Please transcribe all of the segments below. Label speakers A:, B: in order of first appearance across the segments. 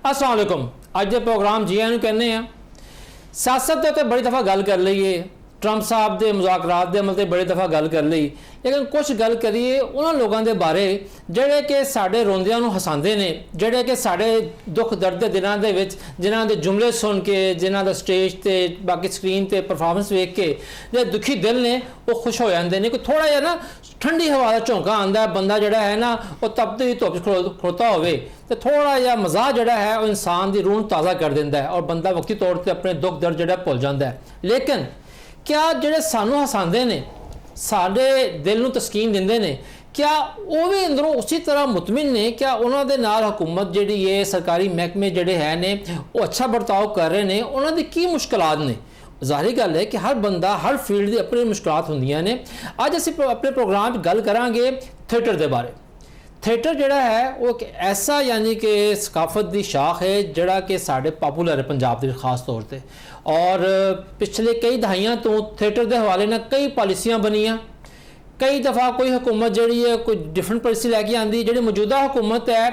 A: अस्सलाम वालेकुम। अज के प्रोग्राम जी आनू कहने हैं सियासत के उत्ते बड़ी दफ़ा गल कर लीए, ट्रंप साहब के मुज़ाकरात के अमल से बड़ी दफ़ा गल कर ली, लेकिन कुछ गल करिए उन्होंने लोगों के बारे ਜਿਹੜੇ कि साढ़े रोंदियां नूं हसांदे ने, ਜਿਹੜੇ कि साढ़े दुख दर्द के दिनों के विच जिन्हां दे जुमले सुन के, जिन्हां दा स्टेज ते बाकी स्क्रीन ते परफॉर्मेंस वेख के जो दुखी दिल ने वो खुश हो जाते हैं। कोई थोड़ा जिहा ना ठंडी हवा का झोंका आंदा है, बंदा जिहड़ा है ना वो तपती हुई धुप खड़ोता होवे तो थोड़ा जिहा मज़ा जिहड़ा है वो इंसान की रूह ताज़ा कर दिंदा है और बंदा वक्ती तौर पर अपने दुख दर्द जिहड़ा भुल जाता है। लेकिन क्या जिहड़े सानू हसांदे ने, साडे दिल नूं तस्कीन दिंदे ने, क्या वो भी अंदरों उसी तरह मुतमिन ने? क्या उन्होंने नाल हुकूमत जिहड़ी है, सरकारी महकमे जिहड़े है ने वो अच्छा बर्ताव कर रहे हैं? उन्होंने की मुश्किलात ने? ज़ाहिर गल है कि हर बंदा हर फील्ड की अपनी मुश्किलात होंदियां ने। अज असीं अपने प्रोग्राम गल करांगे थिएटर के बारे। थिएटर जिहड़ा है वो एक ऐसा यानी कि सकाफत की शाख है जिहड़ा कि साढ़े पॉपूलर है पंजाब के खास तौर पर, और पिछले कई दहाइयां तो थिएटर के हवाले नाल कई पॉलिसियां बनियां। कई दफ़ा कोई हुकूमत जिहड़ी है कोई डिफरेंट पॉलिसी लैके आंदी, जिहड़ी मौजूदा हुकूमत है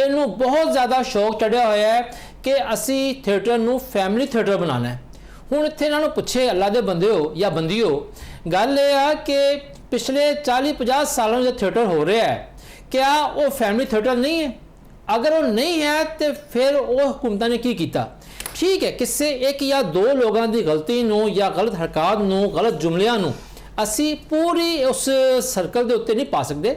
A: इनू बहुत ज़्यादा शौक चढ़िया होया है कि असी थिएटर नू फैमिली थिएटर बनाना है। हुण इत्थे इन्हां नूं पुछे अल्लाह दे बंदे हो या बंदी हो, गल यह है कि पिछले 40-50 सालों जो थिएटर हो रहा है क्या वो फैमिली थिएटर नहीं है? अगर वो नहीं है तो फिर वो हुकूमत ने की किया? ठीक है, किसी एक या दो लोगों की गलती नूं या गलत हरकत नूं, गलत जुमलियां नूं असी पूरी उस सर्कल के उत्ते नहीं पा सकते।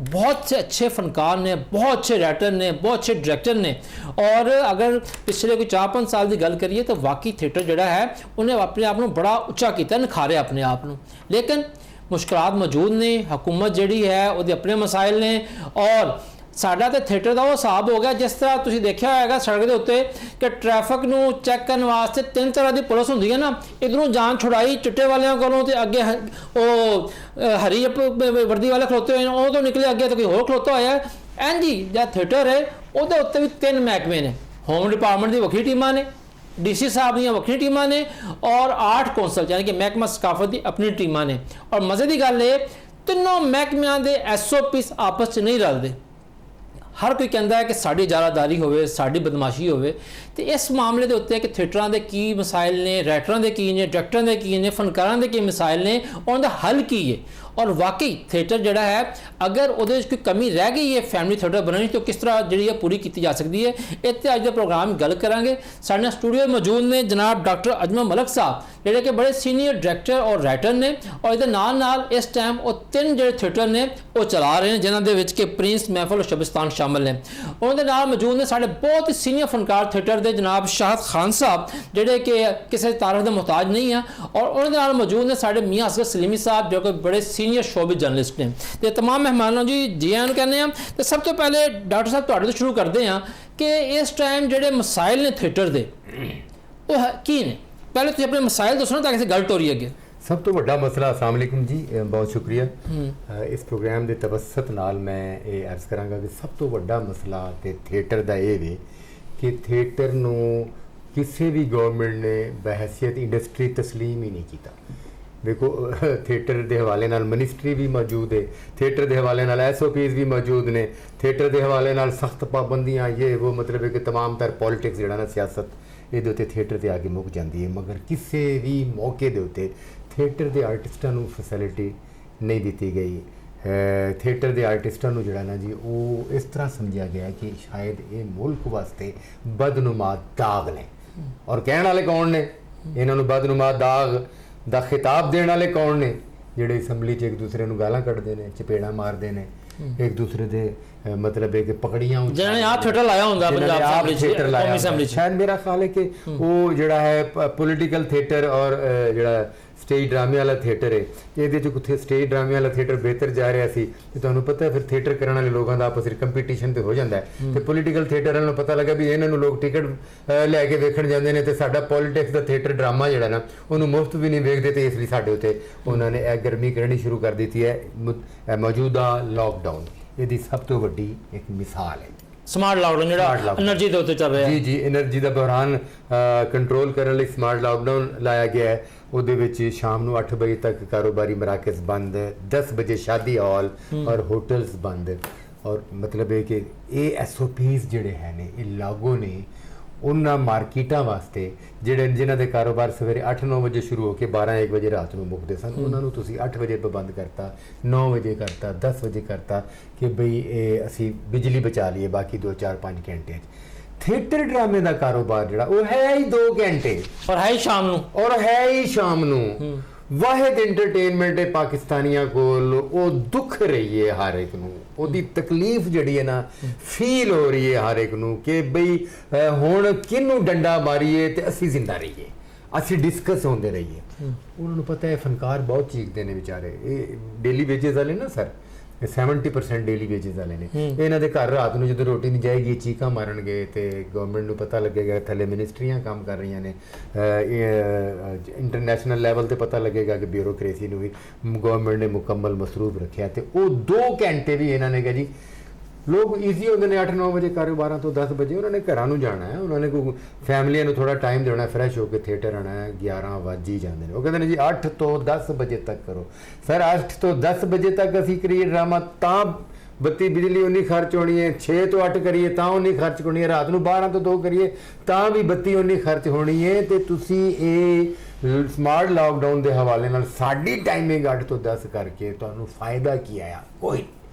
A: बहुत से अच्छे फनकार ने, बहुत अच्छे राइटर ने, बहुत अच्छे डायरैक्टर ने, और अगर पिछले कोई 4-5 साल की गल करिए तो वाकई थिएटर जिहड़ा है उन्हें अपने आप को बड़ा उच्चा किया, निखारे अपने आप को। लेकिन मुश्किलात मौजूद ने, हुकूमत जिहड़ी है वो अपने मसाइल ने, और साडा तो थिएटर का वो हिसाब हो गया जिस तरह तुसीं देखिया होगा सड़क के उत्ते कि ट्रैफिक नूं चैक करने वास्ते 3 तरह की पुलिस होंदी है ना। इधरों जान छुड़ाई चिट्टे वालियां कोलों ते अगे वो हरी वर्दी वाले खलोते हुए वो तो निकले, अगे तो कोई होर खलोता होया है। इंज ही जिह थिएटर है उहदे उत्ते भी 3 महकमे ने, होम डिपार्टमेंट की वक्री टीमां ने, DC साहब दी वक्री टीमां ने, और आर्ट कौंसल यानी कि महकमा सकाफत की अपनी टीमां ने। और मज़े की गल है तीनों महकमियां दे SOPs आपस च नहीं रलदे। हर कोई कहता है कि साड़ी इजारादारी होवे, साड़ी बदमाशी होवे, तो इस मामले के उत्ते कि थिएटरां दे की मसाइल ने, राइटरां दे की ने, डायरैक्टरां दे की ने, फनकारां दे की मसाइल ने, उन्हां दा हल की है। और वाकई थिएटर जिहड़ा है अगर उहदे विच कोई कमी रह गई है फैमिली थिएटर बनाने तो किस तरह जिहड़ी है पूरी की जा सकती है, इत्ते अज दे प्रोग्राम गल करांगे। साडे नाल स्टूडियो मौजूद ने जनाब डॉक्टर अजमल मलिक साहब जिहड़े कि बड़े सीनियर डायरैक्टर और राइटर ने, और इहदे नाल नाल इस टाइम वो 3 जिहड़े थिएटर ने वो चला रहे हैं जिन्हां दे विच कि प्रिंस, महफिल और शबिस्तान शामिल ने। उन्होंने नाल मौजूद ने साढ़े बहुत ही सीनियर फनकार थिएटर के जनाब शाहद खान साहब जिहड़े कि किसी तारीफ के मुहताज नहीं है, और उन्होंने नाल मौजूद ने साढ़े मियाँ असगर सलीमी साहब जो कि बड़े सीनियर शोबिज जर्नलिस्ट ने। तो तमाम मेहमानों जी जी आन कहने हैं। तो सब तो पहले डॉक्टर साहब तुहाडे तो शुरू करते हैं कि इस टाइम जिहड़े मसाइल ने थिएटर के वो की ने? पहले तुसीं अपने मसाइल दसो ना ताकि गल टोरी अगे।
B: सब तो वड्डा मसला, अस्सलाम वालेकुम जी, बहुत शुक्रिया। इस प्रोग्राम के तवसत नाल मैं ये अर्ज़ करांगा कि सब तो वड्डा मसला ते थिएटर का ये वे कि थिएटर नूं किसी भी गवर्नमेंट ने बहैसियत इंडस्ट्री तस्लीम ही नहीं किया। देखो थिएटर के हवाले नाल मिनिस्ट्री भी मौजूद है, थिएटर के हवाले नाल SOPs भी मौजूद ने, थिएटर के हवाले नाल सख्त पाबंदियाँ ये वो, मतलब है कि तमाम तर पॉलिटिक्स जिहड़ा ना सियासत ये थिएटर से आगे मुक जाती है। मगर किसी भी मौके के उत्ते थिएटर के आर्टिस्टां नूं फैसिलिटी नहीं दी गई। थिएटर के आर्टिस्टां नूं जिहड़ा ना जी वो इस तरह समझा गया कि शायद ये मुल्क वास्ते बदनुमा दाग ने, और कहण वाले कौन ने? इन्हां नूं बदनुमा दाग दा खिताब देने वाले कौन ने? जिहड़े असैम्बली च एक दूसरे नूं गालां कढ़दे ने, चपेड़ा मारदे ने, एक दूसरे दे मतलब है कि पकड़ियां
A: जिन्होंने आप थिएटर लाया होंदा पंजाब असेंबली च।
B: शायद मेरा ख्याल है कि वो जिहड़ा है पॉलिटिकल थिएटर और जिहड़ा स्टेज ड्रामे वाला थिएटर है ये कुछ स्टेज ड्रामे वाला थिएटर बेहतर जा रहा सी तो तुहानूं पता है फिर थिएटर करने वाले लोगों का आपस में कंपीटीशन तो हो जाता है। तो पॉलिटिकल थिएटर वालों पता लगा भी इन्होंने लोग टिकट लैके वेखण जाते हैं तो साडा पॉलिटिक्स का थिएटर ड्रामा जिहड़ा ना उन्होंने मुफ्त भी नहीं वेखते, तो इसलिए साडे उत्ते उन्होंने यह गर्मी करनी शुरू कर दी है। मौजूदा लॉकडाउन ये सब तो वड्डी एक मिसाल है।
A: स्मार्ट लॉकडाउन जिहड़ा एनर्जी दे उत्ते चल रहा है,
B: जी एनर्जी का बहरान कंट्रोल करने लई स्मार्ट लॉकडाउन लाया गया है। उहदे विच शाम नूं 8 बजे तक कारोबारी मराकज़ बंद, 10 बजे शादी हॉल और होटल्स बंद। ਔਰ ਮਤਲਬ ਇਹ ਕਿ ਇਹ ਐਸਓਪੀਜ਼ ਜਿਹੜੇ ਹੈ ਨੇ ਇਹ ਲਾਗੂ ਨੇ ਉਹਨਾਂ ਮਾਰਕੀਟਾਂ ਵਾਸਤੇ ਜਿਨ੍ਹਾਂ ਦੇ ਕਾਰੋਬਾਰ ਸਵੇਰੇ 8-9 ਵਜੇ ਸ਼ੁਰੂ ਹੋ ਕੇ 12-1 ਵਜੇ ਰਾਤ ਨੂੰ ਮੁੱਕਦੇ ਸਨ। ਉਹਨਾਂ ਨੂੰ ਤੁਸੀਂ 8 ਵਜੇ ਬੰਦ ਕਰਤਾ, 9 ਵਜੇ ਕਰਤਾ, 10 ਵਜੇ ਕਰਤਾ ਕਿ ਬਈ ਇਹ ਅਸੀਂ ਬਿਜਲੀ ਬਚਾ ਲਈਏ ਬਾਕੀ 2-4-5 ਘੰਟੇ 'ਚ। ਥੀਏਟਰ ਡਰਾਮੇ ਦਾ ਕਾਰੋਬਾਰ ਜਿਹੜਾ ਉਹ ਹੈ ਹੀ 2 ਘੰਟੇ
A: ਔਰ ਹੈ ਹੀ ਸ਼ਾਮ ਨੂੰ
B: ਵਾਹਿਦ ਐਂਟਰਟੇਨਮੈਂਟ ਹੈ ਪਾਕਿਸਤਾਨੀਆਂ ਕੋਲ। ਉਹ ਦੁੱਖ ਰਹੀ ਹੈ ਹਰ ਇੱਕ ਨੂੰ, ਉਹਦੀ ਤਕਲੀਫ ਜਿਹੜੀ ਹੈ ਨਾ ਫੀਲ ਹੋ ਰਹੀ ਹੈ ਹਰ ਇੱਕ ਨੂੰ ਕਿ ਬਈ ਹੁਣ ਕਿਹਨੂੰ ਡੰਡਾ ਮਾਰੀਏ ਤੇ ਅਸੀਂ ਜ਼ਿੰਦਾ ਰਹੀਏ, ਅਸੀਂ ਡਿਸਕਸ ਹੁੰਦੇ ਰਹੀਏ। ਉਹਨਾਂ ਨੂੰ ਪਤਾ ਹੈ ਫਨਕਾਰ ਬਹੁਤ ਚੀਕਦੇ ਨੇ ਵਿਚਾਰੇ, ਇਹ ਡੇਲੀ ਵੇਜਸ ਵਾਲੇ ਨਾ ਸਰ, 70% ਡੇਲੀ ਵੇਜਸ ਵਾਲੇ ਨੇ। ਇਹਨਾਂ ਦੇ ਘਰ ਰਾਤ ਨੂੰ ਜਦੋਂ ਰੋਟੀ ਨਹੀਂ ਜਾਏਗੀ ਚੀਕਾਂ ਮਾਰਨਗੇ ਤੇ ਗਵਰਨਮੈਂਟ ਨੂੰ ਪਤਾ ਲੱਗੇਗਾ ਥੱਲੇ ਮਿਨਿਸਟਰੀਆਂ ਕੰਮ ਕਰ ਰਹੀਆਂ ਨੇ, ਇੰਟਰਨੈਸ਼ਨਲ ਲੈਵਲ ਤੇ ਪਤਾ ਲੱਗੇਗਾ ਕਿ ਬਿਊਰੋਕ੍ਰੇਸੀ ਨੂੰ ਵੀ ਗਵਰਨਮੈਂਟ ਨੇ ਮੁਕੰਮਲ ਮਸਰੂਫ ਰੱਖਿਆ। ਤੇ ਉਹ 2 ਘੰਟੇ ਵੀ ਇਹਨਾਂ ਨੇ ਕਿਹਾ ਜੀ ਲੋਕ ਈਜ਼ੀ ਹੁੰਦੇ ਨੇ 8-9 ਵਜੇ ਘਰ, 12 ਤੋਂ 10 ਵਜੇ ਉਹਨਾਂ ਨੇ ਘਰਾਂ ਨੂੰ ਜਾਣਾ ਹੈ, ਉਹਨਾਂ ਨੇ ਕੋਈ ਫੈਮਲੀਆਂ ਨੂੰ ਥੋੜਾ ਟਾਈਮ ਦੇਣਾ, ਫਰੈਸ਼ ਹੋ ਕੇ ਥੀਏਟਰ ਆਉਣਾ ਹੈ। 11 ਵੱਜ ਹੀ ਜਾਂਦੇ ਨੇ। ਉਹ ਕਹਿੰਦੇ ਨੇ ਜੀ 8 ਤੋਂ 10 ਵਜੇ ਤੱਕ ਕਰੋ। ਸਰ 8 ਤੋਂ 10 ਵਜੇ ਤੱਕ ਅਸੀਂ ਕਰੀਏ ਡਰਾਮਾ ਤਾਂ ਬੱਤੀ ਬਿਜਲੀ ਉਨੀ ਖਰਚ ਹੋਣੀ ਹੈ, 6 ਤੋਂ 8 ਕਰੀਏ ਤਾਂ ਉਨੀ ਖਰਚ ਹੋਣੀ ਹੈ, ਰਾਤ ਨੂੰ 12 ਤੋਂ 2 ਕਰੀਏ ਤਾਂ ਵੀ ਬੱਤੀ ਉਨੀ ਖਰਚ ਹੋਣੀ ਹੈ। ਤੇ ਤੁਸੀਂ ਇਹ ਸਮਾਰਟ ਲਾਕਡਾਊਨ ਦੇ ਹਵਾਲੇ ਨਾਲ ਸਾਡੀ ਟਾਈਮਿੰਗ 8 ਤੋਂ 10 ਕਰਕੇ ਤੁਹਾਨੂੰ ਫਾਇਦਾ ਕੀ ਆਇਆ? ਕੋਈ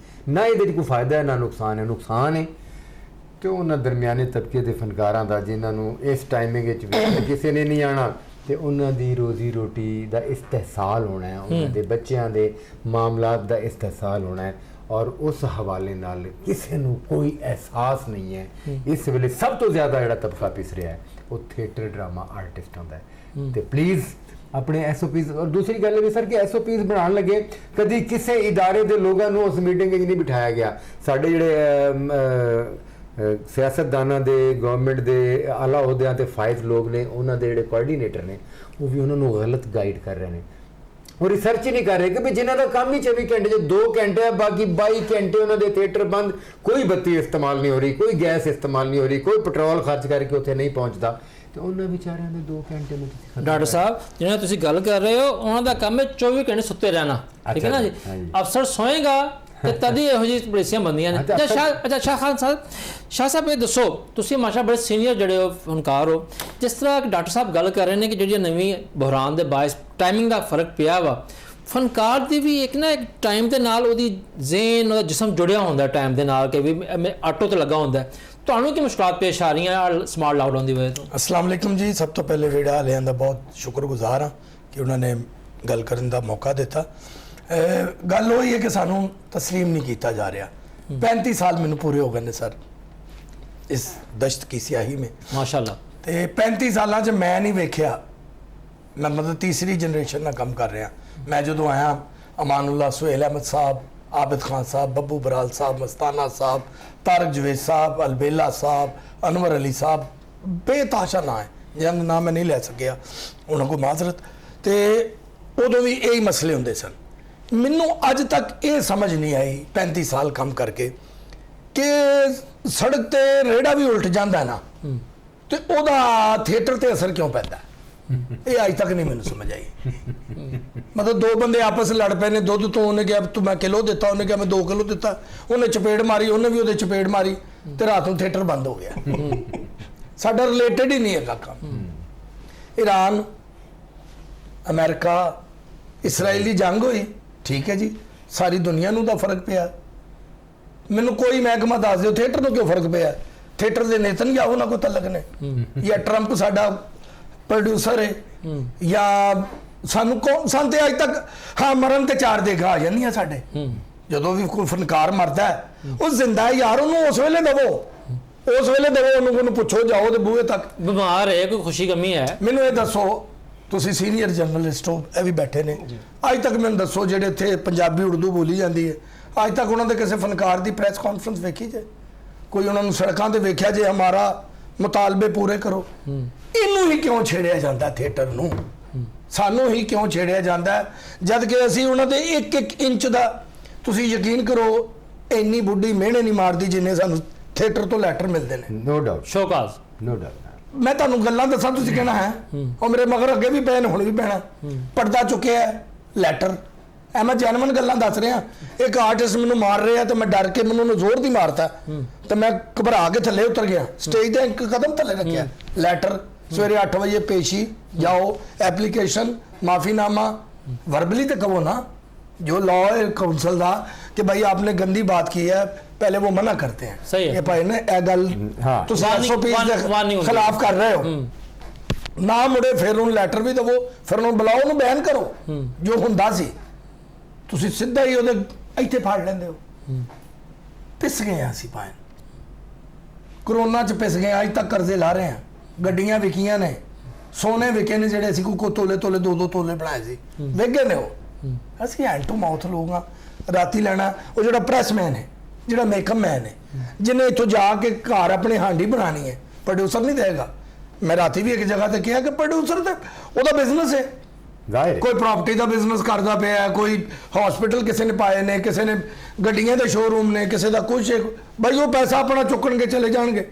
B: ਨਾ, ਇਹਦੇ 'ਚ ਕੋਈ ਫਾਇਦਾ ਹੈ ਨਾ ਨੁਕਸਾਨ ਹੈ। ਨੁਕਸਾਨ ਹੈ ਤੇ ਉਹਨਾਂ ਦਰਮਿਆਨੇ ਤਬਕੇ ਦੇ ਫਨਕਾਰਾਂ ਦਾ ਜਿਨ੍ਹਾਂ ਨੂੰ ਇਸ ਟਾਈਮਿੰਗ ਵਿੱਚ ਵੀ ਕਿਸੇ ਨੇ ਨਹੀਂ ਆਉਣਾ ਤੇ ਉਹਨਾਂ ਦੀ ਰੋਜ਼ੀ ਰੋਟੀ ਦਾ ਇਸਤਹਿਸਾਲ ਹੋਣਾ ਹੈ, ਉਹਨਾਂ ਦੇ ਬੱਚਿਆਂ ਦੇ ਮਾਮਲਾਤ ਦਾ ਇਸਤਹਿਸਾਲ ਹੋਣਾ ਹੈ। ਔਰ ਉਸ ਹਵਾਲੇ ਨਾਲ ਕਿਸੇ ਨੂੰ ਕੋਈ ਅਹਿਸਾਸ ਨਹੀਂ ਹੈ। ਇਸ ਵੇਲੇ ਸਭ ਤੋਂ ਜ਼ਿਆਦਾ ਜਿਹੜਾ ਤਬਕਾ ਪਿਸ ਰਿਹਾ ਹੈ ਉਹ ਥੀਏਟਰ ਡਰਾਮਾ ਆਰਟਿਸਟਾਂ ਦਾ ਹੈ। ਤੇ ਪਲੀਜ਼ ਆਪਣੇ ਐਸਓਪੀਜ਼, ਔਰ ਦੂਸਰੀ ਗੱਲ ਇਹ ਵੀ ਸਰ ਕਿ ਐਸਓਪੀਜ਼ ਬਣਾਉਣ ਲੱਗੇ ਕਦੀ ਕਿਸੇ ਇਦਾਰੇ ਦੇ ਲੋਕਾਂ ਨੂੰ ਉਸ ਮੀਟਿੰਗ ਵਿੱਚ ਨਹੀਂ ਬਿਠਾਇਆ ਗਿਆ। ਸਾਡੇ ਜਿਹੜੇ ਸਿਆਸਤਦਾਨਾਂ ਦੇ, ਗਵਰਨਮੈਂਟ ਦੇ ਆਲਾ ਅਹੁਦਿਆਂ ਤੇ ਫਾਇਜ਼ ਲੋਕ ਨੇ, ਉਹਨਾਂ ਦੇ ਜਿਹੜੇ ਕੋਆਰਡੀਨੇਟਰ ਨੇ ਉਹ ਵੀ ਉਹਨਾਂ ਨੂੰ ਗਲਤ ਗਾਈਡ ਕਰ ਰਹੇ ਨੇ। ਉਹ ਰਿਸਰਚ ਹੀ ਨਹੀਂ ਕਰ ਰਹੇ ਕਿ ਵੀ ਜਿਨ੍ਹਾਂ ਦਾ ਕੰਮ ਹੀ 24 ਘੰਟੇ 'ਚ 2 ਘੰਟੇ ਆ, ਬਾਕੀ 22 ਘੰਟੇ ਉਹਨਾਂ ਦੇ ਥੀਏਟਰ ਬੰਦ, ਕੋਈ ਬੱਤੀ ਇਸਤੇਮਾਲ ਨਹੀਂ ਹੋ ਰਹੀ, ਕੋਈ ਗੈਸ ਇਸਤੇਮਾਲ ਨਹੀਂ ਹੋ ਰਹੀ, ਕੋਈ ਪੈਟਰੋਲ ਖਰਚ ਕਰਕੇ ਉੱਥੇ ਨਹੀਂ ਪਹੁੰਚਦਾ। ਤੇ ਉਹਨਾਂ ਵਿਚਾਰਿਆਂ ਦੇ 2 ਘੰਟੇ ਨੂੰ ਤੁਸੀਂ
A: ਡਾਕਟਰ ਸਾਹਿਬ ਜਿਹਨਾਂ ਤੁਸੀਂ ਗੱਲ ਕਰ ਰਹੇ ਹੋ ਉਹਨਾਂ ਦਾ ਕੰਮ ਹੈ 24 ਘੰਟੇ ਸੁੱਤੇ ਰਹਿਣਾ, ਠੀਕ ਹੈ ਨਾ ਜੀ। ਅਫਸਰ ਸੋਏਗਾ ਤੇ ਤਦ ਹੀ ਇਹੋ ਜਿਹੀ ਪੋਲਿਸੀਆਂ ਬਣਦੀਆਂ ਨੇ। ਅੱਛਾ ਸ਼ਾਹ ਸਾਹਿਬ ਇਹ ਦੱਸੋ, ਤੁਸੀਂ ਮਾਸ਼ਾ ਬੜੇ ਸੀਨੀਅਰ ਜਿਹੜੇ ਹੋ ਫਨਕਾਰ ਹੋ, ਜਿਸ ਤਰ੍ਹਾਂ ਡਾਕਟਰ ਸਾਹਿਬ ਗੱਲ ਕਰ ਰਹੇ ਨੇ ਕਿ ਜਿਹੜੀ ਨਵੀਂ ਬੁਹਰਾਨ ਦੇ ਬਾਇਸ ਟਾਈਮਿੰਗ ਦਾ ਫਰਕ ਪਿਆ ਵਾ, ਫਨਕਾਰ ਦੀ ਵੀ ਇੱਕ ਟਾਈਮ ਦੇ ਨਾਲ ਉਹਦੀ ਜ਼ੇਨ, ਉਹਦਾ ਜਿਸਮ ਜੁੜਿਆ ਹੁੰਦਾ ਟਾਈਮ ਦੇ ਨਾਲ ਕਿ ਵੀ ਆਟੋ ਤੇ ਲੱਗਾ ਹੁੰਦਾ। ਤੁਹਾਨੂੰ ਕੀ ਮੁਸ਼ਕਲਾਤ ਪੇਸ਼ ਆ ਰਹੀਆਂ ਸਮਾਰਟ ਲਾਕਡਾਊਨ ਦੀ ਵਜ੍ਹਾ ਤੋਂ?
C: अस्सलाम वालेकुम जी। सब तो पहले वीडियो वालियां दा बहुत शुक्रगुजार हाँ कि उन्होंने गल करन दा मौका दिता। गल वही है कि सानू तस्लीम नहीं किया जा रहा। 35 साल मैनू पूरे हो गए ने सर इस दश्त की स्याही में
A: माशाअल्लाह।
C: ते 35 सालां च मैं नहीं वेख्या, मैं मतलब तीसरी जनरेशन नाल काम कर रहा। मैं जदों आया अमानुल्लाह सुहेल अहमद साहब, आबिद खान साहब, बब्बू बराल साहब, मस्ताना साहब, तारक जवेद साहब, अलबेला साहब, अनवर अली साहब, बेताशा ना है जिन्होंने नाम मैं नहीं लै सकिया, उन्होंने को माजरत। तो उदों भी यही मसले होंदे सन। मैनू अज तक ये समझ नहीं आई 35 साल काम करके कि सड़क ते रेड़ा भी उल्ट जाता है ना तो ओदा थिएटर ते असर क्यों पैदा है, ये अज तक नहीं मैनू समझ आई। मतलब 2 बंदे आपस लड़ पे ने, दुध तो उन्हें कहा तू मैं किलो दिता, उन्हें कहा मैं 2 किलो दिता, उन्हें चपेड़ मारी, उन्हें भी उहदे चपेड़ मारी तो रात को थिएटर बंद हो गया। साडा रिलेटेड ही नहीं है काम। ईरान, अमेरिका, इसराइल की जंग हुई, ठीक है जी, सारी दुनिया नूं दा फर्क पिया। मैनू कोई महकमा दस दो थिएटर नूं क्यों फर्क पिया? थिएटर दे नेतनयाहू नाल कोई तलक ने या ट्रंप साडा प्रोड्यूसर है या सानू कौन सन? अज तक हाँ मरन ते 4 देखा आ जांदियां साडे। जदों भी कोई फनकार मरदा है वो जिंदा है यार, उन्होंने उस वेले दवो, उस वेले दवो, उन्होंने पुछो, जाओ ते बूहे तक।
A: बीमार है, कोई खुशी कमी है?
C: मैनू ये दसो, तुसीं सीनियर जर्नलिस्ट हो, ये भी बैठे ने, अज तक मैनू दसो जेडे इत्थे पंजाबी उर्दू बोली जाती है, अज तक उन्होंने किसी फनकार की प्रैस कॉन्फ्रेंस वेखी जे? कोई उन्होंने सड़कों पर वेख्या जे हमारा मुतालबे पूरे करो? इनू ही क्यों छेड़िया जाता थिएटर नूं? सानू ही क्यों छेड़िया जाता है जद कि असीं उन्हां दे 1-1 इंच का, तुसीं यकीन करो इन्नी बुढ़ी मेहने नहीं मारती जिन्ने सानू थिएटर तो लैटर मिलते हैं।
B: No doubt,
A: show cause,
B: no doubt.
C: मैं तुहानूं गल्लां दसां, तुसीं कहना है और मेरे मगर अगे भी पैन, हुण भी पैना। पर्दा चुकिया है लैटर, ਐ ਮੈਂ ਜੈਨੂਇਨ ਗੱਲਾਂ ਦੱਸ ਰਿਹਾ। ਇੱਕ ਆਰਟਿਸਟ ਮੈਨੂੰ ਮਾਰ ਰਿਹਾ ਤੇ ਮੈਂ ਡਰ ਕੇ ਮੈਨੂੰ ਉਹਨੂੰ ਜ਼ੋਰ ਦੀ ਮਾਰਤਾ ਤੇ ਮੈਂ ਘਬਰਾ ਕੇ ਥੱਲੇ ਉਤਰ ਗਿਆ, ਸਟੇਜ ਦੇ ਇੱਕ ਕਦਮ ਥੱਲੇ ਰੱਖਿਆ। ਲੈਟਰ ਸਵੇਰੇ 8 ਵਜੇ ਪੇਸ਼ੀ ਜਾਓ, ਐਪਲੀਕੇਸ਼ਨ, ਮਾਫੀਨਾमा, वर्बली तो कहो ना, जो लॉ है काउंसिल का कि भाई आपने गंदी बात की है, पहले वो मना करते हैं।
A: सही है।
C: कि भाई ने ए गल तो 720 के खिलाफ कर रहे हो ना, मुड़े फिर उन्हें लैटर भी दवो, फिर उन्हें बुलाओ, उन्हें बैन करो जो हुंदा सी। तुसीं सीधा ही उहदे इत्थे फाड़ लैंदे हो। पिस गए हैं असीं भाएं, करोना च पिस गए, अज तक कर्जे ला रहे हैं, गड्डियां विकियां ने, सोने विके ने ਜਿਹੜੇ ਅਸੀਂ ਕੋਈ ਤੋਲੇ ਤੋਲੇ 2-2 ਤੋਲੇ ਬਣਾਏ ਸੀ, ਵਿਕੇ ਨੇ ਉਹ। ਅਸੀਂ ਹੈਂਡ ਟੂ ਮਾਊਥ ਲੋਕ ਆ। ਰਾਤੀ ਲੈਣਾ ਉਹ ਜਿਹੜਾ ਪ੍ਰੈਸਮੈਨ ਹੈ, ਜਿਹੜਾ ਮੇਕਅਪ ਮੈਨ ਹੈ, ਜਿਹਨੇ ਇੱਥੋਂ ਜਾ ਕੇ ਘਰ ਆਪਣੇ ਹਾਂਡੀ ਬਣਾਣੀ ਹੈ, ਪ੍ਰੋਡਿਊਸਰ ਨਹੀਂ ਦੇਗਾ। ਮੈਂ ਰਾਤੀ ਵੀ ਇੱਕ ਜਗ੍ਹਾ ਤੇ ਕਿਹਾ ਕਿ ਪ੍ਰੋਡਿਊਸਰ ਤੇ ਉਹਦਾ ਬਿਜ਼ਨਸ ਹੈ, ਕੋਈ ਪ੍ਰਾਪਰਟੀ ਦਾ ਬਿਜ਼ਨਸ ਕਰਦਾ ਪਿਆ, ਕੋਈ ਹਸਪੀਟਲ ਕਿਸੇ ਨੇ ਪਾਏ ਨੇ, ਕਿਸੇ ਨੇ ਗੱਡੀਆਂ ਦੇ ਸ਼ੋਰੂਮ ਨੇ, ਕਿਸੇ ਦਾ ਕੁਝ। ਬਈ ਉਹ ਪੈਸਾ ਆਪਣਾ ਚੁੱਕਣਗੇ ਚਲੇ ਜਾਣਗੇ,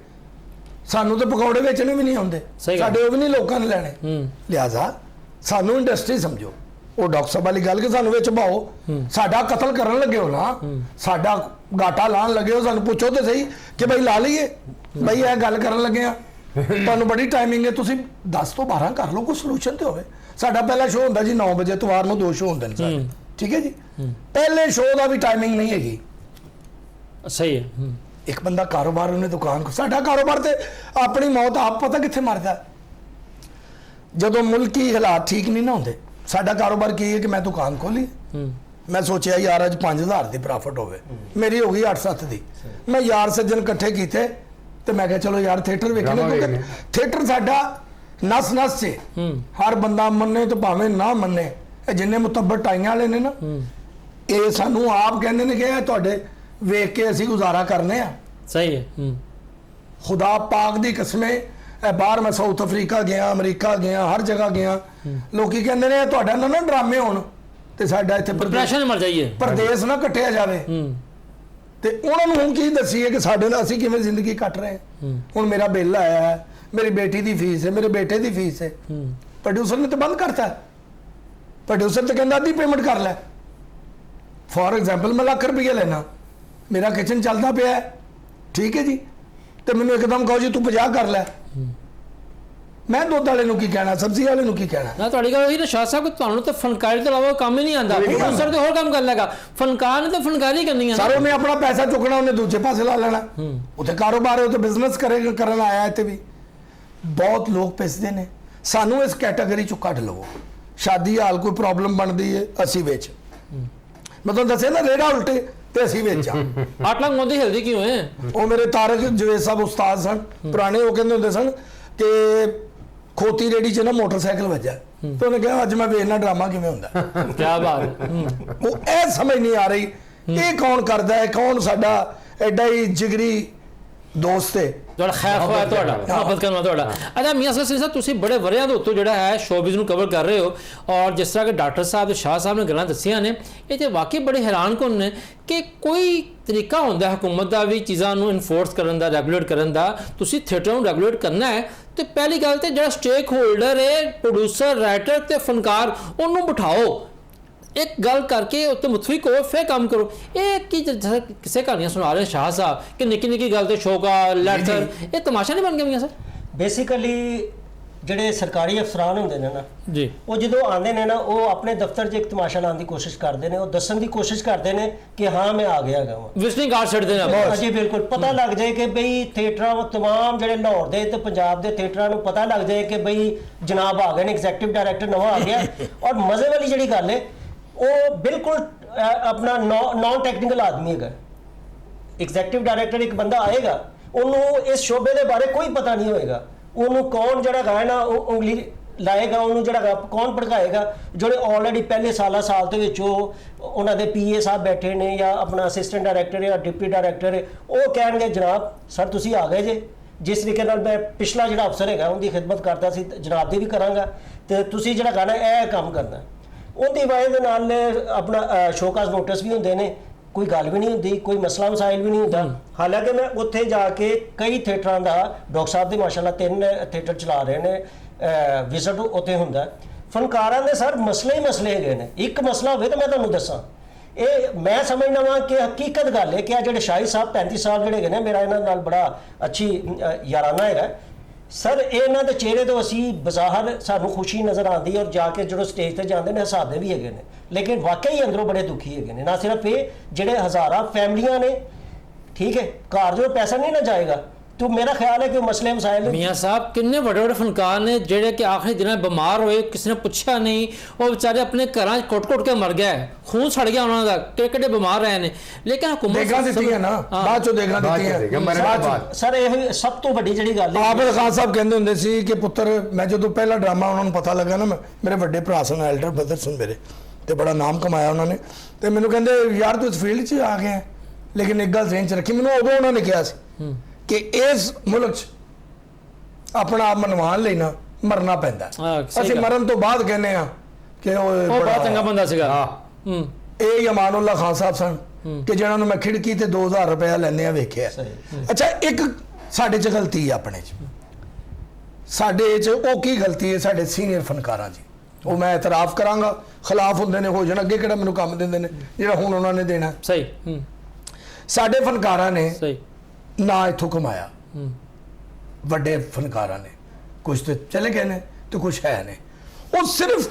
C: ਸਾਨੂੰ ਤਾਂ ਪਕੌੜੇ ਵੇਚਣੇ ਵੀ ਨਹੀਂ ਆਉਂਦੇ, ਸਾਡੇ ਉਹ ਵੀ ਨਹੀਂ ਲੋਕਾਂ ਨੇ ਲੈਣੇ। ਲਿਹਾਜ਼ਾ ਸਾਨੂੰ ਇੰਡਸਟਰੀ ਸਮਝੋ। ਉਹ ਡਾਕਟਰ ਸਾਹਿਬ ਵਾਲੀ ਗੱਲ ਕਿ ਸਾਨੂੰ ਵਿੱਚ ਪਾਓ, ਸਾਡਾ ਕਤਲ ਕਰਨ ਲੱਗੇ ਹੋ ਨਾ, ਸਾਡਾ ਗਾਟਾ ਲਾਣ ਲੱਗੇ ਹੋ, ਸਾਨੂੰ ਪੁੱਛੋ ਤੇ ਸਹੀ ਕਿ ਬਈ ਲਾ ਲਈਏ, ਬਈ ਇਹ ਗੱਲ ਕਰਨ ਲੱਗੇ ਆ, ਤੁਹਾਨੂੰ ਬੜੀ ਟਾਈਮਿੰਗ ਹੈ, ਤੁਸੀਂ 10 ਤੋਂ 12 ਕਰ ਲਓ, ਕੋਈ ਸੋਲੂਸ਼ਨ ਤੇ ਹੋਵੇ। ਸਾਡਾ ਪਹਿਲਾ ਸ਼ੋਅ ਹੁੰਦਾ ਜੀ 9 ਵਜੇ, ਇਤਵਾਰ ਨੂੰ 2 ਸ਼ੋਅ ਹੁੰਦੇ ਨੇ ਸਾਡੇ, ਠੀਕ ਹੈ ਜੀ। ਪਹਿਲੇ ਸ਼ੋਅ ਦਾ ਵੀ ਟਾਈਮਿੰਗ ਨਹੀਂ ਹੈਗੀ।
A: ਸਹੀ ਹੈ।
C: ਇੱਕ ਬੰਦਾ ਕਾਰੋਬਾਰ, ਉਹਨੇ ਦੁਕਾਨ, ਸਾਡਾ ਕਾਰੋਬਾਰ ਤੇ ਆਪਣੀ ਮੌਤ ਆਪ ਪਤਾ ਕਿੱਥੇ ਮਰਦਾ। ਜਦੋਂ ਮੁਲਕੀ ਹਾਲਾਤ ਠੀਕ ਨਹੀਂ ਨਾ ਹੁੰਦੇ, ਸਾਡਾ ਕਾਰੋਬਾਰ ਕੀ ਹੈ ਕਿ ਮੈਂ ਦੁਕਾਨ ਖੋਲੀ, ਮੈਂ ਸੋਚਿਆ ਯਾਰ ਅੱਜ 5000 ਦੀ ਪ੍ਰੋਫਿਟ ਹੋਵੇ, ਮੇਰੀ ਹੋ ਗਈ 8-7 ਦੀ। ਮੈਂ ਯਾਰ ਸੱਜਣ ਇਕੱਠੇ ਕੀਤੇ ਤੇ ਮੈਂ ਕਿਹਾ ਚਲੋ ਯਾਰ ਥੀਏਟਰ ਵੇਖਣੇ, ਕਿਉਂਕਿ ਥੀਏਟਰ ਸਾਡਾ ਨਸ ਨਸ 'ਚ, ਹਰ ਬੰਦਾ ਮੰਨੇ ਤੇ ਭਾਵੇਂ ਨਾ ਮੰਨੇ, ਇਹ ਜਿੰਨੇ ਮੁਤੱਬਰ ਟਾਈਆਂ ਵਾਲੇ ਨੇ ਨਾ, ਇਹ ਸਾਨੂੰ ਆਪ ਕਹਿੰਦੇ ਨੇ ਕਿ ਇਹ ਤੁਹਾਡੇ ਵੇਖ ਕੇ ਅਸੀਂ ਗੁਜ਼ਾਰਾ ਕਰਨੇ ਆ।
A: ਸਹੀ ਹੈ।
C: खुदा पाक दी कसमें, बाहर मैं साउथ अफ्रीका गया, अमरीका गया, हर जगह गया, लोकी कहंदे ने तुहाडा ना ड्रामे होण ते साडा इत्थे
A: डिप्रेशन मर जाइए,
C: परदेस ना कट्टिया जावे ते उन्हां नूं हुण की दसीए कि साडे नाल असीं किवें जिंदगी कट रहे हैं। हुण मेरा बिल आया है, मेरी बेटी दी फीस है, मेरे बेटे दी फीस है, प्रोड्यूसर ने तो बंद करता। प्रोड्यूसर तो कहंदा अद्धी पेमेंट कर लै। फॉर एग्जाम्पल मैं लाख रुपये लेना, मेरा किचन चलता पिया है, ठीक है जी, तो मैनू एकदम कहो जी तू 50 कर लै, मैं दुध वाले की कहना, सब्जी वाले की कहना
A: ना। ਤੁਹਾਡੀ ਗੱਲ ਹੋਈ ਨਾ ਸ਼ਾਹ ਸਾਹਿਬ ਕਿ ਤੁਹਾਨੂੰ ਤਾਂ ਫਨਕਾਰੀ ਤੋਂ ਇਲਾਵਾ ਕੰਮ ਹੀ ਨਹੀਂ ਆਉਂਦਾ, ਪ੍ਰੋਡਿਊਸਰ ਤੇ ਹੋਰ ਕੰਮ ਕਰ ਲੇਗਾ, ਫਨਕਾਰ ਨੇ ਤਾਂ ਫਨਕਾਰੀ ਕਰਨੀ ਹੈ। ਸਰ ਉਹਨੇ ਆਪਣਾ ਪੈਸਾ ਚੁੱਕਣਾ, ਉਹਨੇ ਦੂਜੇ ਪਾਸੇ ਲਾ ਲੈਣਾ, ਉੱਥੇ ਕਾਰੋਬਾਰ ਹੈ, ਉੱਥੇ ਬਿਜ਼ਨਸ ਕਰਨ ਆਇਆ ਹੈ। ਤੇ ਵੀ ਬਹੁਤ ਲੋਕ ਪੈਸਦੇ ਨੇ, ਸਾਨੂੰ ਇਸ ਕੈਟਾਗਰੀ ਚੋਂ ਕੱਢ ਲਵੋ। ਸ਼ਾਦੀ ਹਾਲ ਕੋਈ ਪ੍ਰੋਬਲਮ ਬਣਦੀ ਹੈ, ਅਸੀਂ ਵਿੱਚ, ਮੈਂ ਤੁਹਾਨੂੰ ਦੱਸਿਆ ਨਾ, ਰੇੜਾ ਉਲਟੇ ਤੇ ਅਸੀਂ ਵਿੱਚ ਆ। 8 ਲੱਖ ਮੋਦੀ ਹਿਲਦੀ ਕਿਉਂ ਹੈ? ਉਹ ਮੇਰੇ ਤਾਰਕ ਜਵੇਦ ਸਾਹਿਬ ਉਸਤਾਦ ਸਨ ਪੁਰਾਣੇ, ਉਹ ਕਹਿੰਦੇ ਹੁੰਦੇ ਸਨ ਕਿ ਖੋਤੀ ਰੇੜੀ 'ਚ ਨਾ ਮੋਟਰਸਾਈਕਲ ਵੱਜਾ ਤੇ ਉਹਨੇ ਕਿਹਾ ਅੱਜ ਮੈਂ ਵੇਖਣਾ ਡਰਾਮਾ ਕਿਵੇਂ ਹੁੰਦਾ। ਕੀ ਬਾਤ। ਉਹ ਇਹ ਸਮਝ ਨਹੀਂ ਆ ਰਹੀ ਇਹ ਕੌਣ ਕਰਦਾ ਹੈ, ਕੌਣ ਸਾਡਾ ਐਡਾ ਹੀ ਜਿਗਰੀ ਦੋਸਤ ਹੈ ਜਿਹੜਾ ਖੈਰ ਖਵਾ ਤੁਹਾਡਾ ਮੁਹੱਬਤ ਕਰਨ ਵਾਲਾ ਤੁਹਾਡਾ। ਅੱਛਾ ਮੀਆਂ ਅਸਗਰ ਸਿੰਘ ਸਾਹਿਬ, ਤੁਸੀਂ ਬੜੇ ਵਰਿਆਂ ਦੇ ਉੱਤੋਂ ਜਿਹੜਾ ਹੈ ਸ਼ੋਬਿਜ਼ ਨੂੰ ਕਵਰ ਕਰ ਰਹੇ ਹੋ, ਔਰ ਜਿਸ ਤਰ੍ਹਾਂ ਕਿ ਡਾਕਟਰ ਸਾਹਿਬ ਤੇ ਸ਼ਾਹ ਸਾਹਿਬ ਨੇ ਗੱਲਾਂ ਦੱਸੀਆਂ ਨੇ, ਇਹ ਤੇ ਵਾਕਈ ਬੜੇ ਹੈਰਾਨਕੁਨ ਨੇ ਕਿ ਕੋਈ ਤਰੀਕਾ ਹੁੰਦਾ ਹਕੂਮਤ ਦਾ ਵੀ ਚੀਜ਼ਾਂ ਨੂੰ ਇਨਫੋਰਸ ਕਰਨ ਦਾ, ਰੈਗੂਲੇਟ ਕਰਨ ਦਾ। ਤੁਸੀਂ ਥੀਏਟਰ ਨੂੰ ਰੈਗੂਲੇਟ ਕਰਨਾ ਹੈ ਤੇ ਪਹਿਲੀ ਗੱਲ ਤੇ ਜਿਹੜਾ ਸਟੇਕ ਹੋਲਡਰ ਹੈ, ਪ੍ਰੋਡਿਊਸਰ, ਰਾਈਟਰ ਤੇ ਫਨਕਾਰ, ਉਹਨੂੰ ਬਿਠਾਓ, एक गल करके उत्ते मुतफिक हो, फिर काम करो। एक की किसे कहानियां सुना रहे शाह साहब कि निक्की निक्की गल ते शोका लैटर, ये तमाशा नहीं बन गया सर?
D: बेसिकली ਜਿਹੜੇ ਸਰਕਾਰੀ ਅਫਸਰਾਨ ਹੁੰਦੇ ਨੇ ਨਾ
A: ਜੀ,
D: ਉਹ ਜਦੋਂ ਆਉਂਦੇ ਨੇ ਨਾ, ਉਹ ਆਪਣੇ ਦਫ਼ਤਰ 'ਚ ਇੱਕ ਤਮਾਸ਼ਾ ਲਾਉਣ ਦੀ ਕੋਸ਼ਿਸ਼ ਕਰਦੇ ਨੇ, ਉਹ ਦੱਸਣ ਦੀ ਕੋਸ਼ਿਸ਼ ਕਰਦੇ ਨੇ ਕਿ ਹਾਂ ਮੈਂ ਆ ਗਿਆ ਹੈਗਾ ਵਾਂ,
A: ਵਿਜ਼ਿਟਿੰਗ ਕਾਰਡ ਛੱਡਦੇ ਨੇ।
D: ਹਾਂਜੀ ਬਿਲਕੁਲ, ਪਤਾ ਲੱਗ ਜਾਏ ਕਿ ਬਈ ਥੀਏਟਰਾਂ ਤਮਾਮ ਜਿਹੜੇ ਲਾਹੌਰ ਦੇ ਤੇ ਪੰਜਾਬ ਦੇ ਥੀਏਟਰਾਂ ਨੂੰ ਪਤਾ ਲੱਗ ਜਾਏ ਕਿ ਬਈ ਜਨਾਬ ਆ ਗਏ ਨੇ, ਐਗਜ਼ੈਕਟਿਵ ਡਾਇਰੈਕਟਰ ਨਵਾਂ ਆ ਗਿਆ। ਔਰ ਮਜ਼ੇ ਵਾਲੀ ਜਿਹੜੀ ਗੱਲ ਹੈ, ਉਹ ਬਿਲਕੁਲ ਆਪਣਾ ਨੌਨ ਟੈਕਨੀਕਲ ਆਦਮੀ ਹੈਗਾ। ਐਗਜ਼ੈਕਟਿਵ ਡਾਇਰੈਕਟਰ ਇੱਕ ਬੰਦਾ ਆਏਗਾ, ਉਹਨੂੰ ਇਸ ਸ਼ੋਬੇ ਦੇ ਬਾਰੇ ਕੋਈ ਪਤਾ ਨਹੀਂ ਹੋਏਗਾ, ਉਹਨੂੰ ਕੌਣ ਜਿਹੜਾ ਗਾ ਨਾ ਉਹ ਉਂਗਲੀ ਲਾਏਗਾ, ਉਹਨੂੰ ਜਿਹੜਾ ਕੌਣ ਭੜਕਾਏਗਾ। ਜਿਹੜੇ ਆਲਰੇਡੀ ਪਹਿਲੇ ਸਾਲ ਦੇ ਵਿੱਚ ਉਹਨਾਂ ਦੇ ਪੀਏ ਸਾਹਿਬ ਬੈਠੇ ਨੇ, ਜਾਂ ਆਪਣਾ ਅਸਿਸਟੈਂਟ ਡਾਇਰੈਕਟਰ ਜਾਂ ਡਿਪਟੀ ਡਾਇਰੈਕਟਰ ਹੈ, ਉਹ ਕਹਿਣਗੇ ਜਨਾਬ ਸਰ ਤੁਸੀਂ ਆ ਗਏ ਜੇ, ਜਿਸ ਤਰੀਕੇ ਨਾਲ ਮੈਂ ਪਿਛਲਾ ਜਿਹੜਾ ਅਫਸਰ ਹੈਗਾ ਉਹਦੀ ਖਿਦਮਤ ਕਰਦਾ ਸੀ, ਜਨਾਬ ਦੀ ਵੀ ਕਰਾਂਗਾ, ਤੇ ਤੁਸੀਂ ਜਿਹੜਾ ਗਾਣਾ ਇਹ ਕੰਮ ਕਰਨਾ। ਉਹਦੀ ਵਜ੍ਹਾ ਦੇ ਨਾਲ ਆਪਣਾ ਸ਼ੋਕਾਜ਼ ਨੋਟਿਸ ਵੀ ਹੁੰਦੇ ਨੇ, ਕੋਈ ਗੱਲ ਵੀ ਨਹੀਂ ਹੁੰਦੀ, ਕੋਈ ਮਸਲਾ ਮਸਾਇਲ ਵੀ ਨਹੀਂ ਹੁੰਦਾ। ਹਾਲਾਂਕਿ ਮੈਂ ਉੱਥੇ ਜਾ ਕੇ ਕਈ ਥੀਏਟਰਾਂ ਦਾ, ਡਾਕਟਰ ਸਾਹਿਬ ਦੇ ਮਾਸ਼ਾਅੱਲਾ 3 ਥੀਏਟਰ ਚਲਾ ਰਹੇ ਨੇ, ਵਿਜ਼ਿਟ ਉੱਥੇ ਹੁੰਦਾ। ਫਨਕਾਰਾਂ ਦੇ ਸਰ ਮਸਲੇ ਹੀ ਮਸਲੇ ਹੈਗੇ ਨੇ। ਇੱਕ ਮਸਲਾ ਹੋਵੇ ਤਾਂ ਮੈਂ ਤੁਹਾਨੂੰ ਦੱਸਾਂ, ਇਹ ਮੈਂ ਸਮਝਦਾ ਵਾਂ ਕਿ ਹਕੀਕਤ ਗੱਲ ਹੈ ਕਿ ਆ ਜਿਹੜੇ ਸ਼ਾਹਿਦ ਸਾਹਿਬ 35 ਸਾਲ ਜਿਹੜੇ ਹੈਗੇ ਨੇ, ਮੇਰਾ ਇਹਨਾਂ ਨਾਲ ਬੜਾ ਅੱਛੀ ਯਾਰਾਨਾ ਹੈਗਾ ਸਰ। ਇਹਨਾਂ ਦੇ ਚਿਹਰੇ ਤੋਂ ਅਸੀਂ ਬਜ਼ਾਹਰ ਸਾਨੂੰ ਖੁਸ਼ੀ ਨਜ਼ਰ ਆਉਂਦੀ ਹੈ, ਔਰ ਜਾ ਕੇ ਜਦੋਂ ਸਟੇਜ ਤੇ ਜਾਂਦੇ ਨੇ ਹਸਾਦੇ ਵੀ ਹੈਗੇ ਨੇ, ਲੇਕਿਨ ਵਾਕਈ ਅੰਦਰੋਂ ਬੜੇ ਦੁਖੀ ਹੈਗੇ ਨੇ। ਨਾ ਸਿਰਫ ਇਹ, ਜਿਹੜੇ ਹਜ਼ਾਰਾਂ ਫੈਮਲੀਆਂ ਨੇ, ਠੀਕ ਹੈ, ਘਰ ਜਦੋਂ ਪੈਸਾ ਨਹੀਂ ਨਾ ਜਾਏਗਾ तो मेरा ख्याल है कि मसले मसाइल
A: मियाँ साहब किन्ने बड़े बड़े फनकार ने जेड़े कि आखिरी दिन बीमार होए, किसी ने पूछा नहीं, वो बेचारे अपने घर घुट के मर गया, खून सड़ गया उन्होंने, किहड़े बीमार रहे ने, लेकिन हुकूमत
C: देखा दी है ना बाद चो देखा दी है
D: सर। ये सब तो बड़ी जिहड़ी गल है,
C: आबिद खान साहब कहंदे हुंदे सी कि पुत्र, मैं जो पहला ड्रामा उन्होंने पता लगा ना, मेरे बड़े भरा सन एल्डर ब्रदर सन मेरे, ते बड़ा नाम कमाया उन्होंने, ते मैनूं कहंदे यार तू इस फील्ड च आ गया, लेकिन एक गल ज़हन च रखी, मैनूं उदों उन्होंने कहा सी कि इस मुल्क च अपना आप मनवान लेना मरना पैंदा। असि मरन तो बाद कहने कि
A: बड़ा चंगा बंदा सीगा।
C: ਇਹ ਅਮਾਨੁੱਲਾ ਖਾਨ ਸਾਹਿਬ ਸਨ ਕਿ ਜਿਹਨਾਂ ਨੂੰ ਮੈਂ ਖਿੜਕੀ ਤੇ 2000 ਰੁਪਇਆ ਲੈਂਦੇ ਆ ਵੇਖਿਆ। ਅੱਛਾ, ਇੱਕ ਸਾਡੇ 'ਚ ਗਲਤੀ ਹੈ, ਆਪਣੇ 'ਚ ਸਾਡੇ 'ਚ ਉਹ ਕੀ ਗਲਤੀ ਹੈ ਸਾਡੇ ਸੀਨੀਅਰ ਫਨਕਾਰਾਂ 'ਚ, ਉਹ ਮੈਂ ਇਤਰਾਫ ਕਰਾਂਗਾ, ਖਿਲਾਫ ਹੁੰਦੇ ਨੇ ਹੋ ਜਾਣ, ਅੱਗੇ ਕਿਹੜਾ ਮੈਨੂੰ ਕੰਮ ਦਿੰਦੇ ਨੇ ਜਿਹੜਾ ਹੁਣ ਉਹਨਾਂ ਨੇ ਦੇਣਾ।
A: ਸਹੀ।
C: ਸਾਡੇ ਫਨਕਾਰਾਂ ਨੇ
A: ਸਹੀ
C: ਨਾ ਇੱਥੋਂ ਕਮਾਇਆ, ਵੱਡੇ ਫਨਕਾਰਾਂ ਨੇ, ਕੁਝ ਤੇ ਚਲੇ ਗਏ ਨੇ ਤੇ ਕੁਝ ਹੈ ਨੇ, ਉਹ ਸਿਰਫ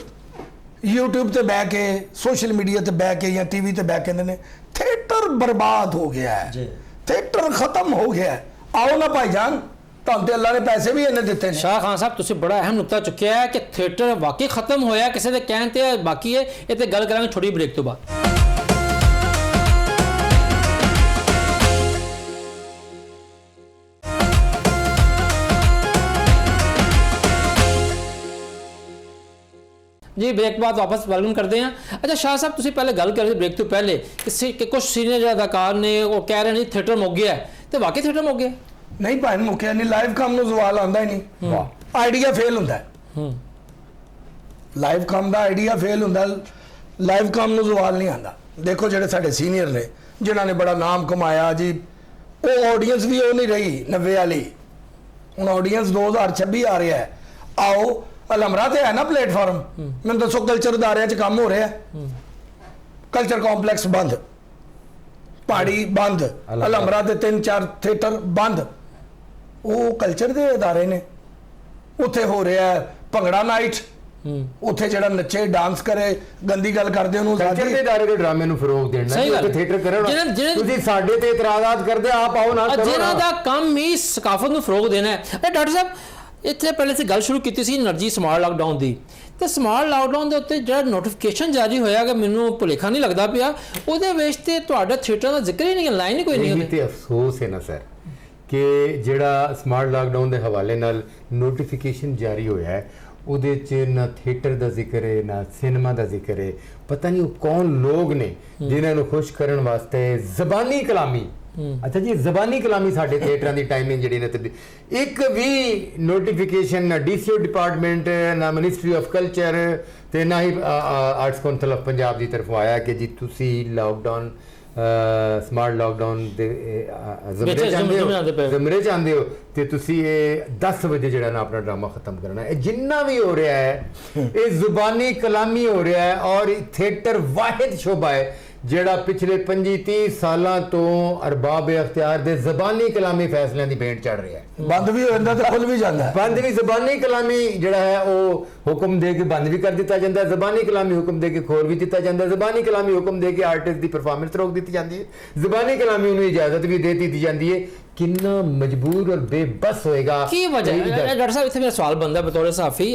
C: YouTube ਤੇ ਬਹਿ ਕੇ, ਸੋਸ਼ਲ ਮੀਡੀਆ ਤੇ ਬਹਿ ਕੇ ਜਾਂ ਟੀਵੀ ਤੇ ਬਹਿ ਕੇ ਕਹਿੰਦੇ ਨੇ ਥੀਏਟਰ ਬਰਬਾਦ ਹੋ ਗਿਆ ਹੈ, ਥੀਏਟਰ ਖਤਮ ਹੋ ਗਿਆ ਹੈ। ਆਓ ਨਾ ਭਾਈਜਾਨ, ਤੁਹਾਨੂੰ ਤੇ ਅੱਲਾ ਨੇ ਪੈਸੇ ਵੀ ਇੰਨੇ ਦਿੱਤੇ ਨੇ।
A: ਸ਼ਾਹ ਖਾਨ ਸਾਹਿਬ ਤੁਸੀਂ ਬੜਾ ਅਹਿਮ ਨੁਕਤਾ ਚੁੱਕਿਆ ਹੈ ਕਿ ਥੀਏਟਰ ਵਾਕਈ ਖਤਮ ਹੋਇਆ, ਕਿਸੇ ਦੇ ਕਹਿਣ ਤੇ ਬਾਕੀ ਹੈ, ਇਹ ਤੇ ਗੱਲ ਕਰਾਂਗੇ ਛੋਟੀ ਬ੍ਰੇਕ ਤੋਂ ਬਾਅਦ। जी ब्रेक बाद वापस वेलकम करते हैं। अच्छा शाह साहब तुसी पहले गल कर रहे ब्रेक तो पहले कि कुछ सीनियर अदाकार ने वो कह रहे नहीं थिएटर मुक गया है, तो वाकई थिएटर मुक गया?
C: नहीं भाई मुक्या नहीं, लाइव काम ਨੂੰ ਸਵਾਲ ਆਉਂਦਾ ਹੀ ਨਹੀਂ, ਆਈਡੀਆ ਫੇਲ ਹੁੰਦਾ ਹੈ। ਲਾਈਵ ਕੰਮ ਦਾ ਆਈਡੀਆ ਫੇਲ ਹੁੰਦਾ, ਲਾਈਵ ਕੰਮ ਨੂੰ ਸਵਾਲ ਨਹੀਂ ਆਉਂਦਾ। ਦੇਖੋ ਜਿਹੜੇ ਸਾਡੇ ਸੀਨੀਅਰ ਨੇ ਜਿਨ੍ਹਾਂ ਨੇ ਬੜਾ ਨਾਮ ਕਮਾਇਆ ਜੀ, ਉਹ ਆਡੀਅנס ਵੀ ਉਹ ਨਹੀਂ ਰਹੀ 90 ਵਾਲੀ, ਹੁਣ ਆਡੀਅנס 2026 ਆ ਰਿਹਾ ਹੈ। ਆਓ ਅਲਮਰਾ ਤੇ ਹੈ ਨਾ ਪਲੇਟਫਾਰਮ, ਮੈਨੂੰ ਦੱਸੋ ਕਲਚਰ ਅਦਾਰਿਆਂ 'ਚ ਕੰਮ ਹੋ ਰਿਹਾ, ਕਲਚਰ ਕੰਪਲੈਕਸ ਬੰਦ, ਪਹਾੜੀ ਬੰਦ, ਅਲਮਰਾ ਦੇ 3-4 ਥੀਏਟਰ ਬੰਦ, ਉਹ ਕਲਚਰ ਦੇ ਅਦਾਰੇ ਨੇ। ਉੱਥੇ ਹੋ ਰਿਹਾ ਭੰਗੜਾ ਨਾਈਟ, ਉੱਥੇ ਜਿਹੜਾ ਨੱਚੇ ਡਾਂਸ ਕਰੇ, ਗੰਦੀ ਗੱਲ ਕਰਦੇ ਉਹਨੂੰ
B: ਕਲਚਰ ਦੇ ਅਦਾਰੇ ਦੇ ਡਰਾਮੇ ਨੂੰ ਫਰੋਗ ਦੇਣਾ, ਉੱਥੇ ਥੀਏਟਰ ਕਰਨ। ਤੁਸੀਂ ਸਾਡੇ ਤੇ ਇਤਰਾਜ਼ਾਤ ਕਰਦੇ, ਆਪ ਆਓ ਨਾ ਕਰੋ,
A: ਜਿਹਨਾਂ ਦਾ ਕੰਮ ਹੀ ਸਕਾਫਤ ਨੂੰ ਫਰੋਗ ਦੇਣਾ ਹੈ। ਡਾਕਟਰ ਸਾਹਿਬ ਇੱਥੇ ਪਹਿਲੇ ਅਸੀਂ ਗੱਲ ਸ਼ੁਰੂ ਕੀਤੀ ਸੀ એનર્ਜੀ ਸਮਾਰਟ ਲਾਕਡਾਊਨ ਦੀ, ਤੇ ਸਮਾਰਟ ਲਾਕਡਾਊਨ ਦੇ ਉੱਤੇ ਜਿਹੜਾ ਨੋਟੀਫਿਕੇਸ਼ਨ ਜਾਰੀ ਹੋਇਆ ਕਿ ਮੈਨੂੰ ਭੁਲੇਖਾ ਨਹੀਂ ਲੱਗਦਾ ਪਿਆ, ਉਹਦੇ ਵਿੱਚ ਤੇ ਤੁਹਾਡਾ ਥੀਏਟਰ ਦਾ ਜ਼ਿਕਰ ਹੀ ਨਹੀਂ, ਲਾਈਨ ਹੀ ਕੋਈ ਨਹੀਂ।
B: ਇਹ ਤੇ ਅਫਸੋਸ ਹੈ ਨਾ ਸਰ ਕਿ ਜਿਹੜਾ ਸਮਾਰਟ ਲਾਕਡਾਊਨ ਦੇ ਹਵਾਲੇ ਨਾਲ ਨੋਟੀਫਿਕੇਸ਼ਨ ਜਾਰੀ ਹੋਇਆ ਹੈ, ਉਹਦੇ 'ਚ ਨਾ ਥੀਏਟਰ ਦਾ ਜ਼ਿਕਰ ਹੈ ਨਾ ਸਿਨੇਮਾ ਦਾ ਜ਼ਿਕਰ ਹੈ। ਪਤਾ ਨਹੀਂ ਉਹ ਕੌਣ ਲੋਕ ਨੇ ਜਿਨ੍ਹਾਂ ਨੂੰ ਖੁਸ਼ ਕਰਨ ਵਾਸਤੇ ਜ਼ਬਾਨੀ ਕਲਾਮੀ, ਅੱਛਾ ਜੀ ਜ਼ਬਾਨੀ ਕਲਾਮੀ ਸਾਡੇ ਥੀਏਟਰਾਂ ਦੀ ਟਾਈਮਿੰਗ ਜਿਹੜੀ ਨੇ, ਇੱਕ ਵੀ ਨੋਟੀਫਿਕੇਸ਼ਨ ਨਾ DCO ਡਿਪਾਰਟਮੈਂਟ, ਨਾ ਮਿਨਿਸਟਰੀ ਆਫ ਕਲਚਰ ਤੇ ਨਾ ਹੀ ਆਰਟਸ ਕੌਂਸਲ ਆਫ ਪੰਜਾਬ ਦੀ ਤਰਫੋਂ ਆਇਆ ਕਿ ਜੀ ਤੁਸੀਂ ਲਾਕਡਾਊਨ ਸਮਾਰਟ ਲਾਕਡਾਊਨ ਦੇ ਜ਼ਮਰੇ ਚਾਹੁੰਦੇ ਹੋ ਤੇ ਤੁਸੀਂ ਇਹ 10 ਵਜੇ ਜਿਹੜਾ ਨਾ ਆਪਣਾ ਡਰਾਮਾ ਖਤਮ ਕਰਨਾ ਹੈ। ਇਹ ਜਿੰਨਾ ਵੀ ਹੋ ਰਿਹਾ ਹੈ ਇਹ ਜ਼ੁਬਾਨੀ ਕਲਾਮੀ ਹੋ ਰਿਹਾ ਹੈ, ਔਰ ਥੀਏਟਰ ਵਾਹਿਦ ਸ਼ੋਭਾ ਹੈ ਜਿਹੜਾ ਪਿਛਲੇ 25-30 ਸਾਲਾਂ ਤੋਂ ਅਰਬਾਬ ਇਖਤਿਆਰ ਦੇ ਜ਼ਬਾਨੀ ਕਲਾਮੀ ਫੈਸਲਿਆਂ ਦੀ ਭੇਂਟ ਚੜ ਰਿਹਾ ਹੈ।
C: ਬੰਦ ਵੀ ਹੋ ਜਾਂਦਾ ਤੇ ਖੁੱਲ ਵੀ ਜਾਂਦਾ,
B: ਬੰਦ ਵੀ ਜ਼ਬਾਨੀ ਕਲਾਮੀ ਜਿਹੜਾ ਹੈ ਉਹ ਹੁਕਮ ਦੇ ਕੇ ਬੰਦ ਵੀ ਕਰ ਦਿੱਤਾ ਜਾਂਦਾ, ਜ਼ਬਾਨੀ ਕਲਾਮੀ ਹੁਕਮ ਦੇ ਕੇ ਖੋਲ ਵੀ ਦਿੱਤਾ ਜਾਂਦਾ, ਜ਼ਬਾਨੀ ਕਲਾਮੀ ਹੁਕਮ ਦੇ ਕੇ ਆਰਟਿਸਟ ਦੀ ਪਰਫਾਰਮੈਂਸ ਰੋਕ ਦਿੱਤੀ ਜਾਂਦੀ ਹੈ, ਜ਼ਬਾਨੀ ਕਲਾਮੀ ਨੂੰ ਇਜਾਜ਼ਤ ਵੀ ਦੇ ਦਿੱਤੀ ਜਾਂਦੀ ਹੈ। किन्ना मजबूर और बेबस होएगा
A: की वजह? डॉक्टर साहब इतने मेरा सवाल बनता है बतौर सहाफ़ी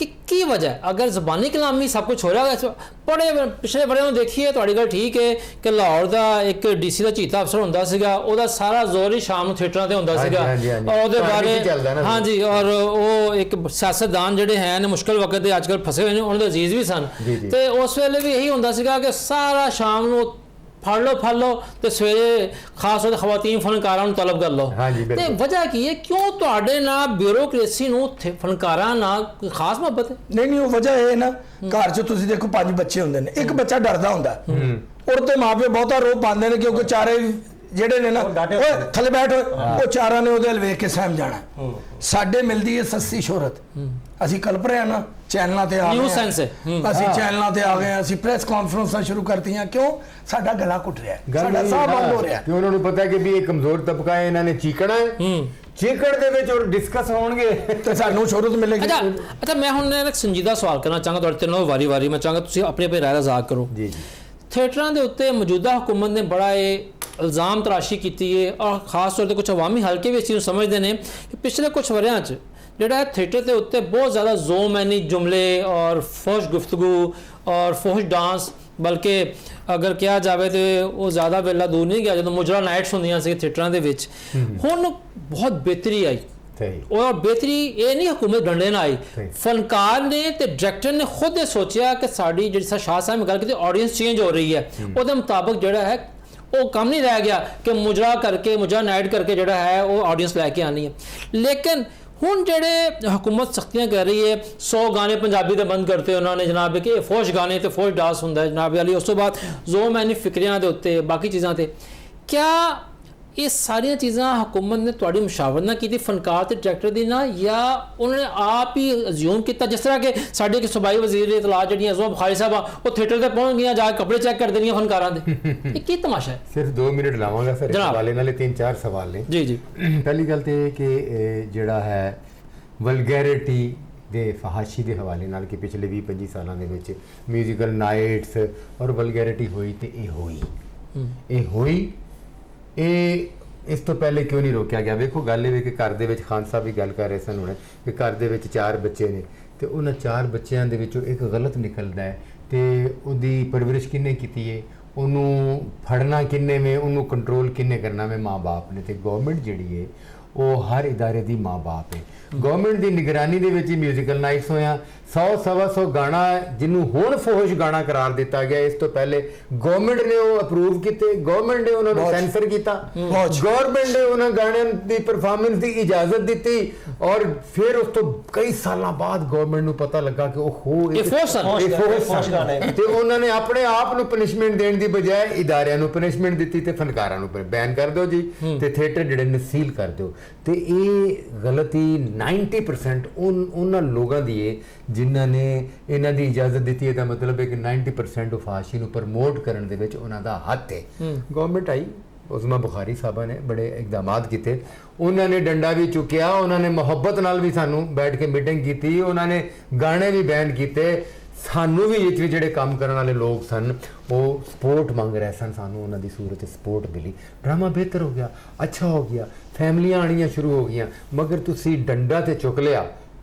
A: कि की वजह अगर ज़बानी कलामी सब कुछ हो रहा है, बड़े पिछले बड़े में देखिए तो गल ठीक है कि लाहौर का एक DC का चीता अफसर होंदा सीगा, ओहदा सारा जोर ही शाम नूं थिएटरां ते होंदा सीगा, और ओहदे बारे हाँ जी, और वो एक सियासतदान जिहड़े हैं मुश्किल वक्त दे अजकल फसे हुए ने, उन्हां दे अजीज भी सन, ते उस वेले भी यही होंदा सीगा कि सारा शाम नूं फड़ लो तो सवेरे खास तौर खवातीन फनकारां नूं तलब कर लो। ते वजह की है क्यों तुहाडे नाल ब्यूरोक्रेसी नूं फनकारां नाल खास मुहब्बत है?
C: नहीं वो वजह है ना, घर च तुसीं देखो 5 बच्चे हुंदे ने, एक बच्चा डरदा हुंदा और ते माँ-पिओ बहुता रोह पांदे ने क्योंकि चारे ਜਿਹੜੇ ਨੇ ਨਾ
D: ਉਹ ਡਾਟੇ
C: ਓਏ ਥੱਲੇ ਬੈਠ ਓਏ, ਉਹ ਚਾਰਾਂ ਨੇ ਉਹਦੇ ਵੱਲ ਵੇਖ ਕੇ ਸਹਿਮ ਜਾਣਾ। ਸਾਡੇ ਮਿਲਦੀ ਹੈ ਸਸਤੀ ਸ਼ੋਹਰਤ, ਅਸੀਂ ਕਲਪ ਰਹੇ ਹਾਂ ਨਾ ਚੈਨਲਾਂ ਤੇ ਆ ਗਏ
A: News
C: ਹਾਂ।
A: sense ਹੈ।
C: ਅਸੀਂ ਚੈਨਲਾਂ ਤੇ ਆ ਗਏ ਹਾਂ, ਅਸੀਂ ਪ੍ਰੈਸ ਕਾਨਫਰੰਸਾਂ ਸ਼ੁਰੂ ਕਰਤੀਆਂ, ਕਿਉਂ? ਸਾਡਾ ਗਲਾ ਘੁੱਟ ਰਿਹਾ ਹੈ,
B: ਗੱਲ
C: ਸਾਡਾ
B: ਇਹ
C: ਸਾਹ ਬੰਦ
B: ਹਾਂ
C: ਹੋ ਰਿਹਾ ਹੈ।
B: ਕਿ ਉਹਨਾਂ ਨੂੰ ਪਤਾ ਹੈ ਕਿ ਵੀ ਇਹ ਕਮਜ਼ੋਰ ਤਬਕਾ ਹੈ, ਇਹਨਾਂ ਨੇ ਚੀਕਣਾ ਹੈ, ਚੀਕੜ ਦੇ ਵਿੱਚ ਔਰ ਡਿਸਕਸ ਹੋਣਗੇ
C: ਤੇ ਸਾਨੂੰ ਸ਼ੋਹਰਤ ਮਿਲੇਗੀ।
A: ਅੱਛਾ ਮੈਂ ਹੁਣ ਇੱਕ ਸੰਜੀਦਾ ਸਵਾਲ ਕਰਨਾ ਚਾਹਾਂਗਾ ਤੁਹਾਡੇ ਤਿੰਨੋਂ ਵਾਰੀ ਮੈਂ ਚਾਹਾਂਗਾ ਤੁਸੀਂ ਆਪਣੀ ਆਪਣੀ ਰਾਏ ਦਾ ਜ਼ਾਹਰ ਕਰੋ।
B: ਜੀ ਜੀ
A: ਥੀਏਟਰਾਂ ਦੇ ਉੱਤੇ ਮੌਜੂਦਾ ਹੁਕੂਮਤ ਨੇ ਬੜਾ ਇਹ ਇਲਜ਼ਾਮ ਤਰਾਸ਼ੀ ਕੀਤੀ ਹੈ ਔਰ ਖਾਸ ਤੌਰ ਤੇ ਕੁਝ ਅਵਾਮੀ ਹਲਕੇ ਵੀ ਇਸ ਚੀਜ਼ ਨੂੰ ਸਮਝਦੇ ਨੇ ਕਿ ਪਿਛਲੇ ਕੁਝ ਵਰਿਆਂ 'ਚ ਜਿਹੜਾ ਥੀਏਟਰ ਦੇ ਉੱਤੇ ਬਹੁਤ ਜ਼ਿਆਦਾ ਜ਼ੋਮੈਨੀ ਜੁਮਲੇ ਔਰ ਫੋਸ਼ ਗੁਫ਼ਤਗੂ ਔਰ ਫੋਸ਼ ਡਾਂਸ, ਬਲਕਿ ਅਗਰ ਕਿਹਾ ਜਾਵੇ ਤੇ ਉਹ ਜ਼ਿਆਦਾ ਵੇਲਾ ਦੂਰ ਨਹੀਂ ਗਿਆ ਜਦੋਂ ਮੁਜਰਾ ਨਾਈਟਸ ਹੁੰਦੀਆਂ ਸੀ ਥੀਏਟਰਾਂ ਦੇ ਵਿੱਚ। ਹੁਣ ਬਹੁਤ ਬਿਹਤਰੀ ਆਈ
B: ਸਹੀ
A: ਔਰ ਬਿਹਤਰੀ ਇਹ ਨਹੀਂ ਹੁਕੂਮਤ ਡੰਡੇ ਨਾਲ ਆਈ,
B: ਸਹੀ।
A: ਫਨਕਾਰ ਨੇ ਤੇ ਡਾਇਰੈਕਟਰ ਨੇ ਖੁਦ ਇਹ ਸੋਚਿਆ ਕਿ ਸਾਡੀ ਜਿਹੜੀ ਸ਼ਾਹ ਸਾਹਿਬ ਗੱਲ ਕੀਤੀ ਆਡੀਅנס ਚੇਂਜ ਹੋ ਰਹੀ ਹੈ, ਉਹਦੇ ਮੁਤਾਬਕ ਜਿਹੜਾ ਹੈ ਉਹ ਕੰਮ ਨਹੀਂ ਰਹਿ ਗਿਆ ਕਿ ਮੁਜਰਾ ਨਾਈਟ ਕਰਕੇ ਜਿਹੜਾ ਹੈ ਉਹ ਆਡੀਅנס ਲੈ ਕੇ ਆਣੀ ਹੈ। ਲੇਕਿਨ ਹੁਣ ਜਿਹੜੇ हुकूमत सख्तियाँ कर रही है, 100 गाने पंजाबी ਦੇ ਬੰਦ ਕਰਤੇ ਉਹਨਾਂ ਨੇ ਜਨਾਬ ਕਿ ਫੋਸ਼ ਗਾਣੇ ਤੇ ਫੋਸ਼ ਡਾਂਸ ਹੁੰਦਾ ਹੈ ਜਨਾਬ ਵਾਲੀ, ਉਸ ਤੋਂ ਬਾਅਦ ਜੋ ਮੈਨੀ ਫਿਕਰੀਆਂ ਦੇ ਉੱਤੇ ਬਾਕੀ ਚੀਜ਼ਾਂ ਤੇ ਕਿਆ ਇਹ ਸਾਰੀਆਂ ਚੀਜ਼ਾਂ ਹੁਕੂਮਤ ਨੇ ਤੁਹਾਡੀ ਮੁਸ਼ਾਵਰਤ ਨਾਲ ਕੀਤੀ ਫਨਕਾਰ ਤੇ ਡਾਇਰੈਕਟਰ ਦੀ ਨਾ, ਜਾਂ ਉਹਨਾਂ ਨੇ ਆਪ ਹੀ ਅਜ਼ਿਊਮ ਕੀਤਾ ਜਿਸ ਤਰ੍ਹਾਂ ਕਿ ਸਾਡੇ ਸੂਬਾਈ ਵਜ਼ੀਰ ਇਤਲਾਹ ਜਿਹੜੀਆਂ ਜ਼ੋਬ ਖਾਲੀ ਸਾਹਿਬ ਉਹ ਥੀਏਟਰ ਤੇ ਪਹੁੰਚ ਗਈਆਂ ਜਾ ਕੇ ਕੱਪੜੇ ਚੈੱਕ ਕਰ ਦੇਣੀਆਂ ਫਨਕਾਰਾਂ ਦੇ? ਇਹ ਕੀ ਤਮਾਸ਼ਾ ਹੈ?
B: ਸਿਰਫ 2 ਮਿੰਟ ਲਾਵਾਂਗਾ ਸਰ, ਇਸ ਹਵਾਲੇ ਨਾਲੇ 3-4 ਸਵਾਲ ਨੇ।
A: ਜੀ
B: ਪਹਿਲੀ ਗੱਲ ਤੇ ਇਹ ਕਿ ਜਿਹੜਾ ਹੈ ਵਲਗੈਰਿਟੀ ਦੇ ਫਹਾਸ਼ੀ ਦੇ ਹਵਾਲੇ ਨਾਲ ਕਿ ਪਿਛਲੇ 20-25 ਸਾਲਾਂ ਦੇ ਵਿੱਚ ਮਿਊਜ਼ੀਕਲ ਨਾਈਟਸ ਔਰ ਵਲਗੈਰਿਟੀ ਹੋਈ ਤੇ ਇਹ ਹੋਈ ਇਹ ਇਸ ਤੋਂ ਪਹਿਲੇ ਕਿਉਂ ਨਹੀਂ ਰੋਕਿਆ ਗਿਆ? ਵੇਖੋ ਗੱਲ ਇਹ ਵੇ ਕਿ ਘਰ ਦੇ ਵਿੱਚ ਖਾਨ ਸਾਹਿਬ ਵੀ ਗੱਲ ਕਰ ਰਹੇ ਸਨ ਹੁਣੇ ਕਿ ਘਰ ਦੇ ਵਿੱਚ 4 ਬੱਚੇ ਨੇ ਤੇ ਉਹਨਾਂ 4 ਬੱਚਿਆਂ ਦੇ ਵਿੱਚੋਂ ਇੱਕ ਗਲਤ ਨਿਕਲਦਾ ਹੈ ਤੇ ਉਹਦੀ ਪਰਵਰਿਸ਼ ਕਿੰਨੇ ਕੀਤੀ ਹੈ, ਉਹਨੂੰ ਫੜਨਾ ਕਿੰਨੇ ਵੇ, ਉਹਨੂੰ ਕੰਟਰੋਲ ਕਿੰਨੇ ਕਰਨਾ ਵੇ? ਮਾਂ-ਬਾਪ ਨੇ। ਤੇ ਗਵਰਨਮੈਂਟ ਜਿਹੜੀ ਹੈ ਉਹ ਹਰ ਇਦਾਰੇ ਦੀ ਮਾਂ-ਬਾਪ ਹੈ। ਗਵਰਨਮੈਂਟ ਦੀ ਨਿਗਰਾਨੀ ਦੇ ਵਿੱਚ ਹੀ ਮਿਊਜ਼ੀਕਲ ਨਾਈਟਸ ਹੋਇਆ, 100-125 ਗਾਣਾ ਜਿਹਨੂੰ ਹੁਣ ਫੋਹਸ਼ ਗਾਣਾ ਕਰਾਰ ਦਿੱਤਾ ਗਿਆ, ਇਸ ਤੋਂ ਪਹਿਲੇ ਗਵਰਨਮੈਂਟ ਨੇ ਉਹ ਅਪਰੂਵ ਕੀਤੇ, ਗਵਰਨਮੈਂਟ ਨੇ ਉਹਨਾਂ ਨੂੰ ਸੈਂਸਰ ਕੀਤਾ, ਗਵਰਨਮੈਂਟ ਨੇ ਉਹਨਾਂ ਗਾਣਿਆਂ ਦੀ ਪਰਫਾਰਮੈਂਸ ਦੀ ਇਜਾਜ਼ਤ ਦਿੱਤੀ ਔਰ ਫਿਰ ਉਸ ਤੋਂ ਕਈ ਸਾਲਾਂ ਬਾਅਦ ਗਵਰਨਮੈਂਟ ਨੂੰ ਪਤਾ ਲੱਗਾ ਕਿ ਉਹ
A: ਇਹ ਫੋਸ਼
D: ਗਾਣੇ
B: ਤੇ ਉਹਨਾਂ ਨੇ ਆਪਣੇ ਆਪ ਨੂੰ ਪਨਿਸ਼ਮੈਂਟ ਦੇਣ ਦੀ ਬਜਾਏ ਇਦਾਰਿਆਂ ਨੂੰ ਪਨਿਸ਼ਮੈਂਟ ਦਿੱਤੀ ਤੇ ਫਨਕਾਰਾਂ ਨੂੰ ਬੈਨ ਕਰ ਦਿਓ ਜੀ ਤੇ ਥੀਏਟਰ ਜਿਹੜੇ ਨੇ ਸੀਲ ਕਰ ਦਿਓ। ਤੇ ਇਹ ਗਲਤੀ 90% ਉਹਨਾਂ ਲੋਕਾਂ ਦੀ ਹੈ ਜਿਨ੍ਹਾਂ ਨੇ ਇਹਨਾਂ ਦੀ ਇਜਾਜ਼ਤ ਦਿੱਤੀ ਹੈ। ਤਾਂ ਮਤਲਬ ਹੈ ਕਿ 90% ਫਹਾਸ਼ੀ ਨੂੰ ਪ੍ਰਮੋਟ ਕਰਨ ਦੇ ਵਿੱਚ ਉਹਨਾਂ ਦਾ ਹੱਥ ਹੈ। ਗਵਰਨਮੈਂਟ ਆਈ, ਉਸਮਾ ਬੁਖਾਰੀ ਸਾਹਿਬਾ ਨੇ ਬੜੇ ਇਕਦਾਮਾਤ ਕੀਤੇ, ਉਹਨਾਂ ਨੇ ਡੰਡਾ ਵੀ ਚੁੱਕਿਆ, ਉਹਨਾਂ ਨੇ ਮੁਹੱਬਤ ਨਾਲ ਵੀ ਸਾਨੂੰ ਬੈਠ ਕੇ ਮੀਟਿੰਗ ਕੀਤੀ, ਉਹਨਾਂ ਨੇ ਗਾਣੇ ਵੀ ਬੈਨ ਕੀਤੇ। ਸਾਨੂੰ ਵੀ ਇੱਥੇ ਜਿਹੜੇ ਕੰਮ ਕਰਨ ਵਾਲੇ ਲੋਕ ਸਨ ਉਹ ਸਪੋਰਟ ਮੰਗ ਰਹੇ ਸਨ, ਸਾਨੂੰ ਉਹਨਾਂ ਦੀ ਸੂਰਤ ਸਪੋਰਟ ਮਿਲੀ, ਡਰਾਮਾ ਬਿਹਤਰ ਹੋ ਗਿਆ, ਅੱਛਾ ਹੋ ਗਿਆ, ਫੈਮਲੀਆਂ ਆਉਣੀਆਂ ਸ਼ੁਰੂ ਹੋ ਗਈਆਂ। ਮਗਰ ਤੁਸੀਂ ਡੰਡਾ ਤੇ ਚੁੱਕ ਲਿਆ।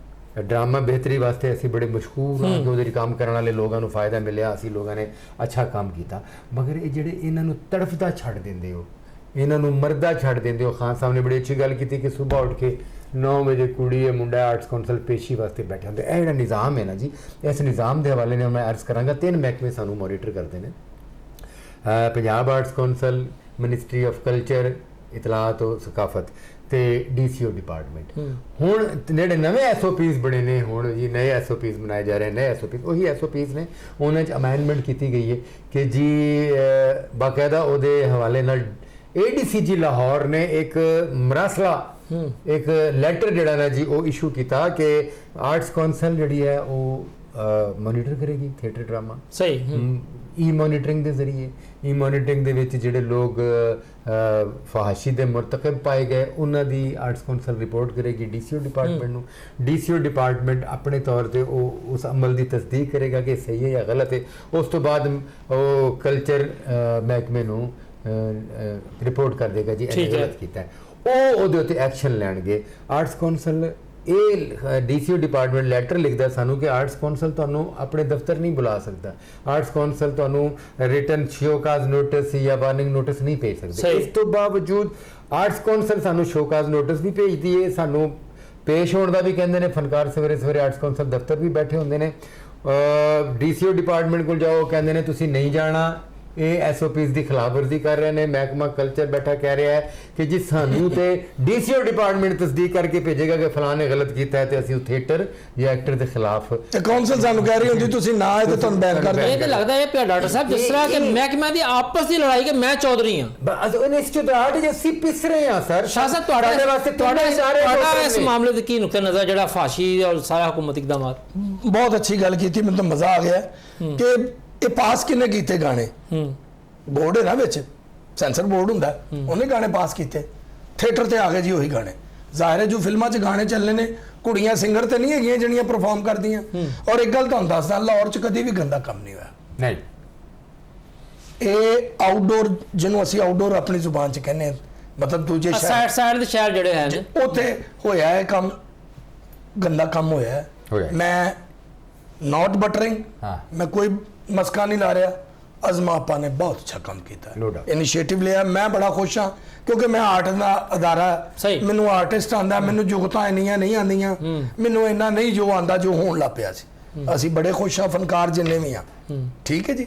B: ਡਰਾਮਾ ਬਿਹਤਰੀ ਵਾਸਤੇ ਅਸੀਂ ਬੜੇ ਮਸ਼ਹੂਰ ਹਾਂ ਕਿ ਉਹਦੇ ਕੰਮ ਕਰਨ ਵਾਲੇ ਲੋਕਾਂ ਨੂੰ ਫਾਇਦਾ ਮਿਲਿਆ, ਅਸੀਂ ਲੋਕਾਂ ਨੇ ਅੱਛਾ ਕੰਮ ਕੀਤਾ। ਮਗਰ ਇਹ ਜਿਹੜੇ ਇਹਨਾਂ ਨੂੰ ਤੜਫਦਾ ਛੱਡ ਦਿੰਦੇ ਹੋ, ਇਹਨਾਂ ਨੂੰ ਮਰਦਾ ਛੱਡ ਦਿੰਦੇ ਹੋ। ਖਾਨ ਸਾਹਿਬ ਨੇ ਬੜੀ ਅੱਛੀ ਗੱਲ ਕੀਤੀ ਕਿ ਸਵੇਰ ਉੱਠ ਕੇ 9 ਵਜੇ ਕੁੜੀ ਹੈ ਮੁੰਡਾ ਆਰਟਸ ਕੌਂਸਲ ਪੇਸ਼ੀ ਵਾਸਤੇ ਬੈਠੇ ਹੁੰਦੇ। ਇਹ ਜਿਹੜਾ ਨਿਜ਼ਾਮ ਹੈ ਨਾ ਜੀ, ਇਸ ਨਿਜ਼ਾਮ ਦੇ ਹਵਾਲੇ ਨਾਲ ਮੈਂ ਅਰਜ਼ ਕਰਾਂਗਾ 3 ਮਹਿਕਮੇ ਸਾਨੂੰ ਮੋਨੀਟਰ ਕਰਦੇ ਨੇ, Punjab Arts Council, Ministry of Culture, ਇਤਲਾਤ ਤੇ ਸਕਾਫਤ ਤੇ DCO ਡਿਪਾਰਟਮੈਂਟ। ਹੁਣ ਜਿਹੜੇ ਨਵੇਂ SOPs ਬਣੇ ਨੇ, ਹੁਣ ਜੀ ਨਏ SOPs ਬਣਾਏ ਜਾ ਰਹੇ, ਨਏ SOPs ਉਹੀ SOPs ਨੇ, ਉਹਨਾਂ 'ਚ ਅਮੈਂਡਮੈਂਟ ਕੀਤੀ ਗਈ ਹੈ ਕਿ ਜੀ ਬਾਕਾਇਦਾ ਉਹਦੇ ਹਵਾਲੇ ਨਾਲ ADCG ਲਾਹੌਰ ਨੇ ਇੱਕ ਮਰਾਸਲਾ ਇੱਕ ਲੈਟਰ ਜਿਹੜਾ ਨਾ ਜੀ ਉਹ ਇਸ਼ੂ ਕੀਤਾ ਕਿ ਆਰਟਸ ਕੌਂਸਲ ਜਿਹੜੀ ਹੈ ਉਹ ਮੋਨੀਟਰ ਕਰੇਗੀ ਥੀਏਟਰ ਡਰਾਮਾ।
A: ਸਹੀ
B: ਮੋਨੀਟਰਿੰਗ ਦੇ ਜ਼ਰੀਏ, ਮੋਨੀਟਰਿੰਗ ਦੇ ਵਿੱਚ ਜਿਹੜੇ ਲੋਕ ਫਹਾਸ਼ੀ ਦੇ ਮੁਰਤਕਬ ਪਾਏ ਗਏ ਉਹਨਾਂ ਦੀ ਆਰਟਸ ਕੌਂਸਲ ਰਿਪੋਰਟ ਕਰੇਗੀ DCO ਡਿਪਾਰਟਮੈਂਟ ਨੂੰ। DCO ਡਿਪਾਰਟਮੈਂਟ ਆਪਣੇ ਤੌਰ ਤੇ ਉਹ ਉਸ ਅਮਲ ਦੀ ਤਸਦੀਕ ਕਰੇਗਾ ਕਿ ਸਹੀ ਹੈ ਜਾਂ ਗਲਤ ਹੈ। ਉਸ ਤੋਂ ਬਾਅਦ ਉਹ ਕਲਚਰ ਮਹਿਕਮੇ ਨੂੰ ਰਿਪੋਰਟ ਕਰ ਦੇਗਾ ਜੀ ਇਹ ਗਲਤ ਕੀਤਾ ਹੈ, ਉਹ ਉਹਦੇ ਉੱਤੇ ਐਕਸ਼ਨ ਲੈਣਗੇ। ਆਰਟਸ ਕੌਂਸਲ ਇਹ DCO ਡਿਪਾਰਟਮੈਂਟ ਲੈਟਰ ਲਿਖਦਾ ਸਾਨੂੰ ਕਿ ਆਰਟਸ ਕੌਂਸਲ ਤੁਹਾਨੂੰ ਆਪਣੇ ਦਫ਼ਤਰ ਨਹੀਂ ਬੁਲਾ ਸਕਦਾ, ਆਰਟਸ ਕੌਂਸਲ ਤੁਹਾਨੂੰ ਰਿਟਨ ਸ਼ੋਕਾਜ਼ ਨੋਟਿਸ ਜਾਂ ਵਾਰਨਿੰਗ ਨੋਟਿਸ ਨਹੀਂ ਭੇਜ ਸਕਦੇ। ਇਸ ਤੋਂ ਬਾਵਜੂਦ ਆਰਟਸ ਕੌਂਸਲ ਸਾਨੂੰ ਸ਼ੋਕਾਜ਼ ਨੋਟਿਸ ਵੀ ਭੇਜਦੀ ਹੈ, ਸਾਨੂੰ ਪੇਸ਼ ਹੋਣ ਦਾ ਵੀ ਕਹਿੰਦੇ ਨੇ। ਫਨਕਾਰ ਸਵੇਰੇ ਆਰਟਸ ਕੌਂਸਲ ਦਫ਼ਤਰ ਵੀ ਬੈਠੇ ਹੁੰਦੇ ਨੇ, DCO ਡਿਪਾਰਟਮੈਂਟ ਕੋਲ ਜਾਓ ਕਹਿੰਦੇ ਨੇ ਤੁਸੀਂ ਨਹੀਂ ਜਾਣਾ, ਇਹ ਐਸਓਪੀਸ ਦੀ ਖਿਲਾਫਵਰਜ਼ੀ ਕਰ ਰਹੇ ਨੇ। ਮਹਿਕਮਾ ਕਲਚਰ ਬੈਠਾ ਕਹਿ ਰਿਹਾ ਹੈ ਕਿ ਜੀ ਸਾਨੂੰ ਤੇ ਡੀਸੀਓ ਡਿਪਾਰਟਮੈਂਟ ਤਸਦੀਕ ਕਰਕੇ ਭੇਜੇਗਾ ਕਿ ਫਲਾਣੇ ਨੇ ਗਲਤ ਕੀਤਾ ਹੈ ਤੇ ਅਸੀਂ ਉਹ ਥੀਏਟਰ ਜਾਂ ਐਕਟਰ ਦੇ ਖਿਲਾਫ।
C: ਤੇ ਕੌਂਸਲ ਸਾਨੂੰ ਕਹਿ ਰਹੀ ਹੁੰਦੀ ਤੁਸੀਂ ਨਾ ਆਏ ਤੇ ਤੁਹਾਨੂੰ ਬੈਨ ਕਰ
A: ਇਹ
C: ਦੇਣਗੇ।
A: ਤਾਂ ਲੱਗਦਾ ਹੈ ਪਿਆ ਡਾਕਟਰ ਸਾਹਿਬ ਜਿਸ ਤਰ੍ਹਾਂ ਕਿ ਮਹਿਕਮਿਆਂ ਦੀ ਆਪਸ ਦੀ ਲੜਾਈ ਕਿ ਮੈਂ ਚੌਧਰੀ ਹਾਂ।
B: ਬਸ ਉਹ ਇੰਸਟੀਟਿਊਟ ਜੇ ਅਸੀਂ ਪਿਸ ਰਹੇ ਹਾਂ ਸਰ।
A: ਸ਼ਾਹ ਸਾਹਿਬ ਤੁਹਾਡਾ ਇਸ ਮਾਮਲੇ ਦੇ ਕੀ ਨੁਕਤਾ ਨਜ਼ਰ ਜਿਹੜਾ ਫਾਸ਼ੀ ਔਰ ਸਾਰਾ ਹੁਕੂਮਤੀ ਇਕਦਾਮਾਤ?
C: ਬਹੁਤ ਅੱਛੀ ਗੱਲ ਕੀਤੀ, ਮੈਨੂੰ ਤਾਂ ਮਜ਼ਾ ਆ ਗਿਆ ਕਿ ਇਹ ਪਾਸ ਕਿੰਨੇ ਕੀਤੇ ਗਾਣੇ। ਬੋਰਡ ਹੈ ਨਾ ਵਿੱਚ, ਸੈਂਸਰ ਬੋਰਡ ਹੁੰਦਾ, ਉਹਨੇ ਗਾਣੇ ਪਾਸ ਕੀਤੇ, ਥੀਏਟਰ ਤੇ ਆ ਗਏ ਜੀ ਉਹੀ ਗਾਣੇ। ਜ਼ਾਹਿਰ ਹੈ ਜੋ ਫਿਲਮਾਂ 'ਚ ਗਾਣੇ ਚੱਲੇ ਨੇ, ਕੁੜੀਆਂ ਸਿੰਗਰ ਤੇ ਨਹੀਂ ਹੈਗੀਆਂ ਜਿਹੜੀਆਂ ਪਰਫਾਰਮ ਕਰਦੀਆਂ। ਔਰ ਇੱਕ ਗੱਲ ਤੁਹਾਨੂੰ ਦੱਸਦਾ, ਲਾਹੌਰ 'ਚ ਕਦੀ ਵੀ ਗੰਦਾ ਕੰਮ ਨਹੀਂ ਹੋਇਆ।
B: ਨਹੀਂ,
C: ਇਹ ਆਊਟਡੋਰ ਜਿਹਨੂੰ ਅਸੀਂ ਆਊਟਡੋਰ ਆਪਣੀ ਜ਼ੁਬਾਨ 'ਚ ਕਹਿੰਦੇ ਹਾਂ, ਮਤਲਬ ਦੂਜੇ
A: ਸਾਈਡ ਦੇ ਸ਼ਹਿਰ ਜਿਹੜੇ ਹਨ
C: ਉੱਥੇ ਹੋਇਆ ਹੈ ਕੰਮ, ਗੰਦਾ ਕੰਮ ਹੋਇਆ ਹੈ।
B: ਹੋਇਆ।
C: ਮੈਂ ਨਾਟ ਬਟਰਿੰਗ,
B: ਹਾਂ।
C: ਮੈਂ ਕੋਈ ਮਸਕਾ ਨਹੀਂ ਲਾ ਰਿਹਾ। ਅਜ਼ਮਾ ਆਪਾ ਨੇ ਬਹੁਤ ਅੱਛਾ ਕੰਮ ਕੀਤਾ,
B: No doubt।
C: ਇਨੀਸ਼ੀਏਟਿਵ ਲਿਆ। ਮੈਂ ਬੜਾ ਖੁਸ਼ ਹਾਂ ਕਿਉਂਕਿ ਮੈਂ ਆਰਟ ਦਾ ਅਦਾਰਾ,
A: ਸਹੀ।
C: ਮੈਨੂੰ ਆਰਟਿਸਟ ਆਂਦਾ, ਮੈਨੂੰ ਜੁਗਤਾਂ ਇੰਨੀਆਂ ਨਹੀਂ ਆਉਂਦੀਆਂ, ਮੈਨੂੰ ਇੰਨਾ ਨਹੀਂ ਜੋ ਆਂਦਾ ਜੋ ਹੋਣ ਲੱਗ ਪਿਆ ਸੀ। ਅਸੀਂ ਬੜੇ ਖੁਸ਼ ਹਾਂ ਫਨਕਾਰ ਜਿੰਨੇ ਵੀ ਆ, ਠੀਕ ਹੈ ਜੀ।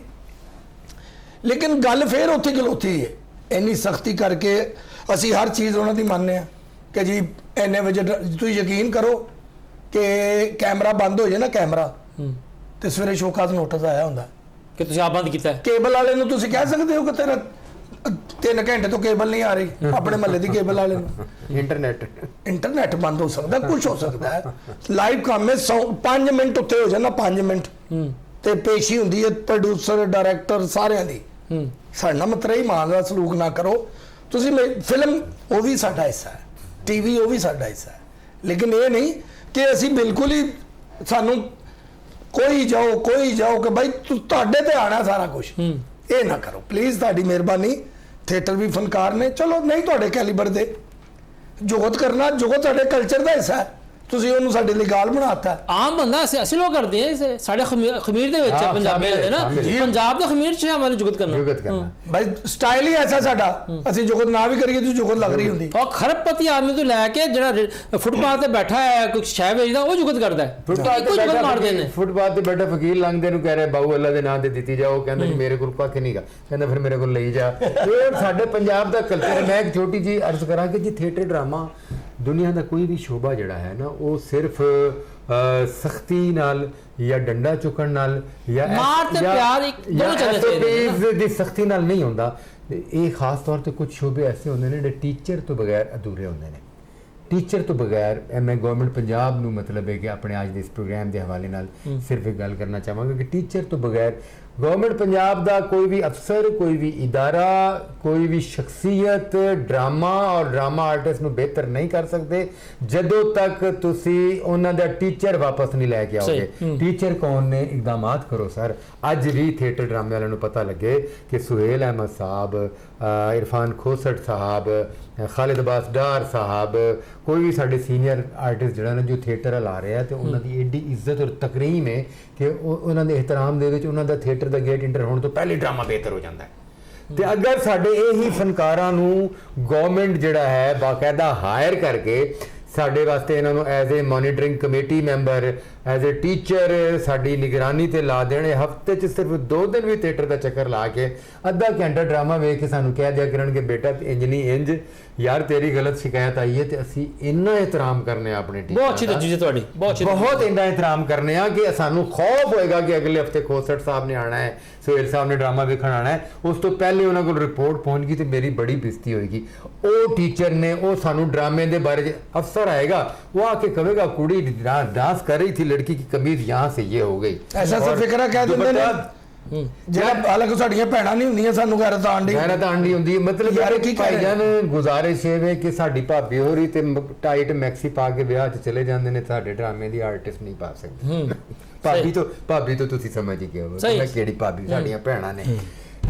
C: ਲੇਕਿਨ ਗੱਲ ਫੇਰ ਉੱਥੇ ਖਲੋਤੀ ਹੈ, ਇੰਨੀ ਸਖਤੀ ਕਰਕੇ ਅਸੀਂ ਹਰ ਚੀਜ਼ ਉਹਨਾਂ ਦੀ ਮੰਨਦੇ ਹਾਂ ਕਿ ਜੀ ਇੰਨੇ ਵਜੇ ਤੁਸੀਂ ਯਕੀਨ ਕਰੋ ਕਿ ਕੈਮਰਾ ਬੰਦ ਹੋ ਜਾਏ ਨਾ, ਕੈਮਰਾ ਤੇ ਸਵੇਰੇ ਸ਼ੋਕਾਜ਼ ਨੋਟਿਸ ਆਇਆ ਹੁੰਦਾ
A: ਕਿ ਤੁਸੀਂ ਆਪ ਬੰਦ ਕੀਤਾ ਹੈ।
C: ਕੇਬਲ ਵਾਲੇ ਨੂੰ ਤੁਸੀਂ ਕਹਿ ਸਕਦੇ ਹੋ ਕਿ ਤੇਰਾ 3 ਘੰਟੇ ਤੋਂ ਕੇਬਲ ਨਹੀਂ ਆ ਰਹੀ, ਆਪਣੇ ਮਹੱਲੇ ਦੀ ਕੇਬਲ ਵਾਲੇ ਨੂੰ। ਇੰਟਰਨੈਟ ਬੰਦ ਹੋ ਸਕਦਾ, ਕੁਝ ਹੋ ਸਕਦਾ ਹੈ। ਲਾਈਵ ਕੰਮ ਹੈ, 5 ਮਿੰਟ ਉੱਤੇ ਹੋ ਜਾਣਾ, 5 ਮਿੰਟ ਤੇ ਪੇਸ਼ੀ ਹੁੰਦੀ ਹੈ ਪ੍ਰੋਡਿਊਸਰ ਡਾਇਰੈਕਟਰ ਸਾਰਿਆਂ ਦੀ। ਸਾਡਾ ਮਤਰਈ ਮਾਨ ਦਾ ਸਲੂਕ ਨਾ ਕਰੋ ਤੁਸੀਂ। ਫਿਲਮ ਉਹ ਵੀ ਸਾਡਾ ਹਿੱਸਾ ਹੈ, ਟੀਵੀ ਉਹ ਵੀ ਸਾਡਾ ਹਿੱਸਾ ਹੈ, ਲੇਕਿਨ ਇਹ ਨਹੀਂ ਕਿ ਅਸੀਂ ਬਿਲਕੁਲ ਹੀ ਸਾਨੂੰ ਕੋਈ ਜਾਓ ਕਿ ਭਾਈ ਤੁਹਾਡੇ ਤੇ ਆਣਾ ਸਾਰਾ ਕੁਝ। ਇਹ ਨਾ ਕਰੋ ਪਲੀਜ਼, ਤੁਹਾਡੀ ਮਿਹਰਬਾਨੀ। ਥੀਏਟਰ ਵੀ ਫਨਕਾਰ ਨੇ, ਚਲੋ ਨਹੀਂ ਤੁਹਾਡੇ ਕੈਲੀਬਰ ਦੇ, ਜੁਗਤ ਕਰਨਾ, ਜੁਗਤ ਸਾਡੇ ਕਲਚਰ ਦਾ ਹਿੱਸਾ ਹੈ, ਤੁਸੀਂ ਉਹਨੂੰ ਸਾਡੇ ਲਈ ਗਾਲ ਬਣਾਤਾ।
A: ਆਮ ਬੰਦਾ ਅਸੀਂ ਲੋਕ ਕਰਦੇ ਹਾਂ, ਸਾਡੇ ਖਮੀਰ ਦੇ ਵਿੱਚ ਹੈ ਪੰਜਾਬੀਆਂ ਦੇ ਨਾ, ਪੰਜਾਬ ਦੇ ਖਮੀਰ 'ਚ ਹਮਾਰੀ ਜੁਗਤ ਕਰਨਾ
C: ਭਾਈ ਸਟਾਈਲ ਹੀ ਐਸਾ ਸਾਡਾ, ਅਸੀਂ ਜੁਗਤ ਨਾ ਵੀ ਕਰੀਏ ਤਾਂ ਜੁਗਤ ਲੱਗ ਰਹੀ ਹੁੰਦੀ।
A: ਔਰ ਖਰਬਪਤੀ ਆਦਮੀ ਤੋਂ ਲੈ ਕੇ ਜਿਹੜਾ ਫੁੱਟਪਾਥ ਤੇ ਬੈਠਾ ਹੈ ਕੋਈ ਸ਼ੈ ਵੇਚਦਾ, ਉਹ ਜੁਗਤ ਕਰਦਾ ਹੈ। ਫੁੱਟਪਾਥ ਮਾਰਦੇ ਨੇ,
B: ਫੁੱਟਪਾਥ ਤੇ ਬੈਠਾ ਫਕੀਰ ਲੰਘਦੇ ਨੂੰ ਕਹਿ ਰਿਹਾ ਬਾਊ ਅੱਲਾ ਦੇ ਨਾਂ ਤੇ ਦਿੱਤੀ ਜਾਓ, ਕਹਿੰਦਾ ਜੀ ਮੇਰੇ ਕੋਲ ਕੱਖ ਨਹੀਂਗਾ, ਕਹਿੰਦਾ ਫਿਰ ਮੇਰੇ ਕੋਲ ਲਈ ਜਾ। ਇਹ ਸਾਡੇ ਪੰਜਾਬ ਦਾ ਕਲਚਰ ਹੈ। ਮੈਂ ਇੱਕ ਛੋਟੀ ਜੀ ਅਰਜ਼ ਕਰਾਂ ਕਿ ਜੀ ਥੀਏਟਰ ਡਰਾਮਾ ਦੁਨੀਆ ਦਾ ਕੋਈ ਵੀ ਸ਼ੋਭਾ ਜਿਹੜਾ ਹੈ ਨਾ, ਉਹ ਸਿਰਫ ਸਖਤੀ ਨਾਲ ਜਾਂ ਡੰਡਾ ਚੁੱਕਣ ਨਾਲ ਜਾਂ
A: ਮਾਰ ਤੇ ਪਿਆਰ ਇੱਕ ਦੋਨੋਂ ਚੱਲਣੇ ਚਾਹੀਦੇ
B: ਦੀ ਸਖਤੀ ਨਾਲ ਨਹੀਂ ਹੁੰਦਾ। ਇਹ ਖਾਸ ਤੌਰ ਤੇ ਕੁਝ ਸ਼ੋਬੇ ਐਸੇ ਹੁੰਦੇ ਨੇ ਜਿਹੜੇ ਟੀਚਰ ਤੋਂ ਬਗੈਰ ਅਧੂਰੇ ਹੁੰਦੇ ਨੇ। ਟੀਚਰ ਤੋਂ ਬਗੈਰ ਮੈਂ ਗਵਰਨਮੈਂਟ ਪੰਜਾਬ ਨੂੰ ਮਤਲਬ ਹੈ ਕਿ ਆਪਣੇ ਅੱਜ ਦੇ ਇਸ ਪ੍ਰੋਗਰਾਮ ਦੇ ਹਵਾਲੇ ਨਾਲ ਸਿਰਫ ਇੱਕ ਗੱਲ ਕਰਨਾ ਚਾਹਾਂਗਾ ਕਿ ਟੀਚਰ ਤੋਂ ਬਗੈਰ ਗਵਰਨਮੈਂਟ ਪੰਜਾਬ ਦਾ ਕੋਈ ਵੀ ਅਫਸਰ, ਕੋਈ ਵੀ ਇਦਾਰਾ, ਕੋਈ ਵੀ ਸ਼ਖਸੀਅਤ ਡਰਾਮਾ ਔਰ ਡਰਾਮਾ ਆਰਟਿਸਟ ਨੂੰ ਬਿਹਤਰ ਨਹੀਂ ਕਰ ਸਕਦੇ ਜਦੋਂ ਤੱਕ ਤੁਸੀਂ ਉਹਨਾਂ ਦਾ ਟੀਚਰ ਵਾਪਸ ਨਹੀਂ ਲੈ ਕੇ ਆਓਗੇ। ਟੀਚਰ ਕੌਣ ਨੇ? ਇਕਦਾਮਾਤ ਕਰੋ ਸਰ। ਅੱਜ ਵੀ ਥੀਏਟਰ ਡਰਾਮੇ ਵਾਲਿਆਂ ਨੂੰ ਪਤਾ ਲੱਗੇ ਕਿ ਸੁਹੇਲ ਅਹਿਮਦ ਸਾਹਿਬ, ਇਰਫਾਨ ਖੋਸਟ ਸਾਹਿਬ, ਖਾਲਿਦ ਅਬਾਸ ਡਾਰ ਸਾਹਿਬ, ਕੋਈ ਵੀ ਸਾਡੇ ਸੀਨੀਅਰ ਆਰਟਿਸਟ ਜਿਹੜਾ ਨੇ ਜੋ ਥੀਏਟਰ ਲਾ ਰਿਹਾ ਤੇ ਉਹਨਾਂ ਦੀ ਏਡੀ ਇੱਜ਼ਤ ਔਰ ਤਕਰੀਮ ਹੈ ਕਿ ਉਹਨਾਂ ਦੇ ਇਹਤਰਾਮ ਦੇ ਵਿੱਚ ਉਹਨਾਂ ਦਾ ਥੀਏਟਰ ਦਾ ਗੇਟ ਇੰਟਰ ਹੋਣ ਤੋਂ ਪਹਿਲੇ ਡਰਾਮਾ ਬਿਹਤਰ ਹੋ ਜਾਂਦਾ ਹੈ। ਤੇ ਅਗਰ ਸਾਡੇ ਇਹੀ ਫਨਕਾਰਾਂ ਨੂੰ ਗਵਰਨਮੈਂਟ ਜਿਹੜਾ ਹੈ ਬਾਕਾਇਦਾ ਹਾਇਰ ਕਰਕੇ ਸਾਡੇ ਵਾਸਤੇ ਇਹਨਾਂ ਨੂੰ as a monitoring committee member, as a teacher ਸਾਡੀ ਨਿਗਰਾਨੀ ਤੇ ਲਾ ਦੇਣੇ, ਹਫਤੇ 'ਚ ਸਿਰਫ 2 ਦਿਨ ਵੀ ਥੀਏਟਰ ਦਾ ਚੱਕਰ ਲਾ ਕੇ ਅੱਧਾ ਘੰਟਾ ਡਰਾਮਾ ਵੇਖ ਕੇ ਸਾਨੂੰ ਕਹਿ ਦਿਆ ਕਰਨਗੇ ਬੇਟਾ ਇੰਜ ਨਹੀਂ ਇੰਜ, ਯਾਰ ਤੇਰੀ ਗਲਤ ਸ਼ਿਕਾਇਤ ਆਈ ਹੈ, ਤੇ ਅਸੀਂ ਇੰਨਾ ਇਹਤਰਾਮ ਕਰਨੇ ਆ ਆਪਣੇ ਟੀਚਰ।
A: ਬਹੁਤ ਅੱਛੀ ਤਜਵੀਜ਼ ਹੈ ਤੁਹਾਡੀ,
B: ਬਹੁਤ ਇੰਨਾ ਇਹਤਰਾਮ ਕਰਨੇ ਆ ਕਿ ਸਾਨੂੰ ਖੌਫ ਹੋਏਗਾ ਕਿ ਅਗਲੇ ਹਫਤੇ ਖੋਸਟ ਸਾਹਿਬ ਨੇ ਆਣਾ ਹੈ, ਸੁਹੇਲ ਸਾਹਿਬ ਨੇ ਡਰਾਮਾ ਵੇਖਣ ਆਣਾ ਹੈ, ਉਸ ਤੋਂ ਪਹਿਲੇ ਉਹਨਾਂ ਕੋਲ ਰਿਪੋਰਟ ਪਹੁੰਚ ਗਈ ਤੇ ਮੇਰੀ ਬੜੀ ਬੇਇੱਜ਼ਤੀ ਹੋਏਗੀ। ਉਹ ਟੀਚਰ ਨੇ ਉਹ ਸਾਨੂੰ ਡਰਾਮੇ ਦੇ ਬਾਰੇ ਅਫਸਰ ਆਏਗਾ, वो आके कहेगा कुड़ी डांस कर रही थी, लड़की की कमीज यहाँ से ये हो गई,
C: ऐसा सब फिक्रा कह देते ने ਜਿਹੜਾ ਹਾਲਾਂਕਿ ਸਾਡੀਆਂ ਭੈਣਾਂ ਨਹੀਂ ਹੁੰਦੀਆਂ, ਸਾਨੂੰ ਗੈਰਤ ਆਂਡੀ
B: ਹੁੰਦੀ। ਮਤਲਬ
C: ਯਾਰ ਕੀ
B: ਭਾਈਜਾਨ ਗੁਜ਼ਾਰਿਸ਼ ਇਹ ਵੇ ਕਿ ਸਾਡੀ ਭਾਬੀ ਹੋਰੀ ਤੇ ਟਾਈਟ ਮੈਕਸੀ ਪਾ ਕੇ ਵਿਆਹ 'ਚ ਚਲੇ ਜਾਂਦੇ ਨੇ, ਸਾਡੇ ਡਰਾਮੇ ਦੀ ਆਰਟਿਸਟ ਨਹੀਂ ਪਾ ਸਕਦੇ। ਭਾਬੀ ਤੋਂ ਤੁਸੀਂ ਸਮਝ ਹੀ ਗਏ ਹੋ ਕਿਹੜੀ ਭਾਬੀ, ਸਾਡੀਆਂ ਭੈਣਾਂ ਨੇ।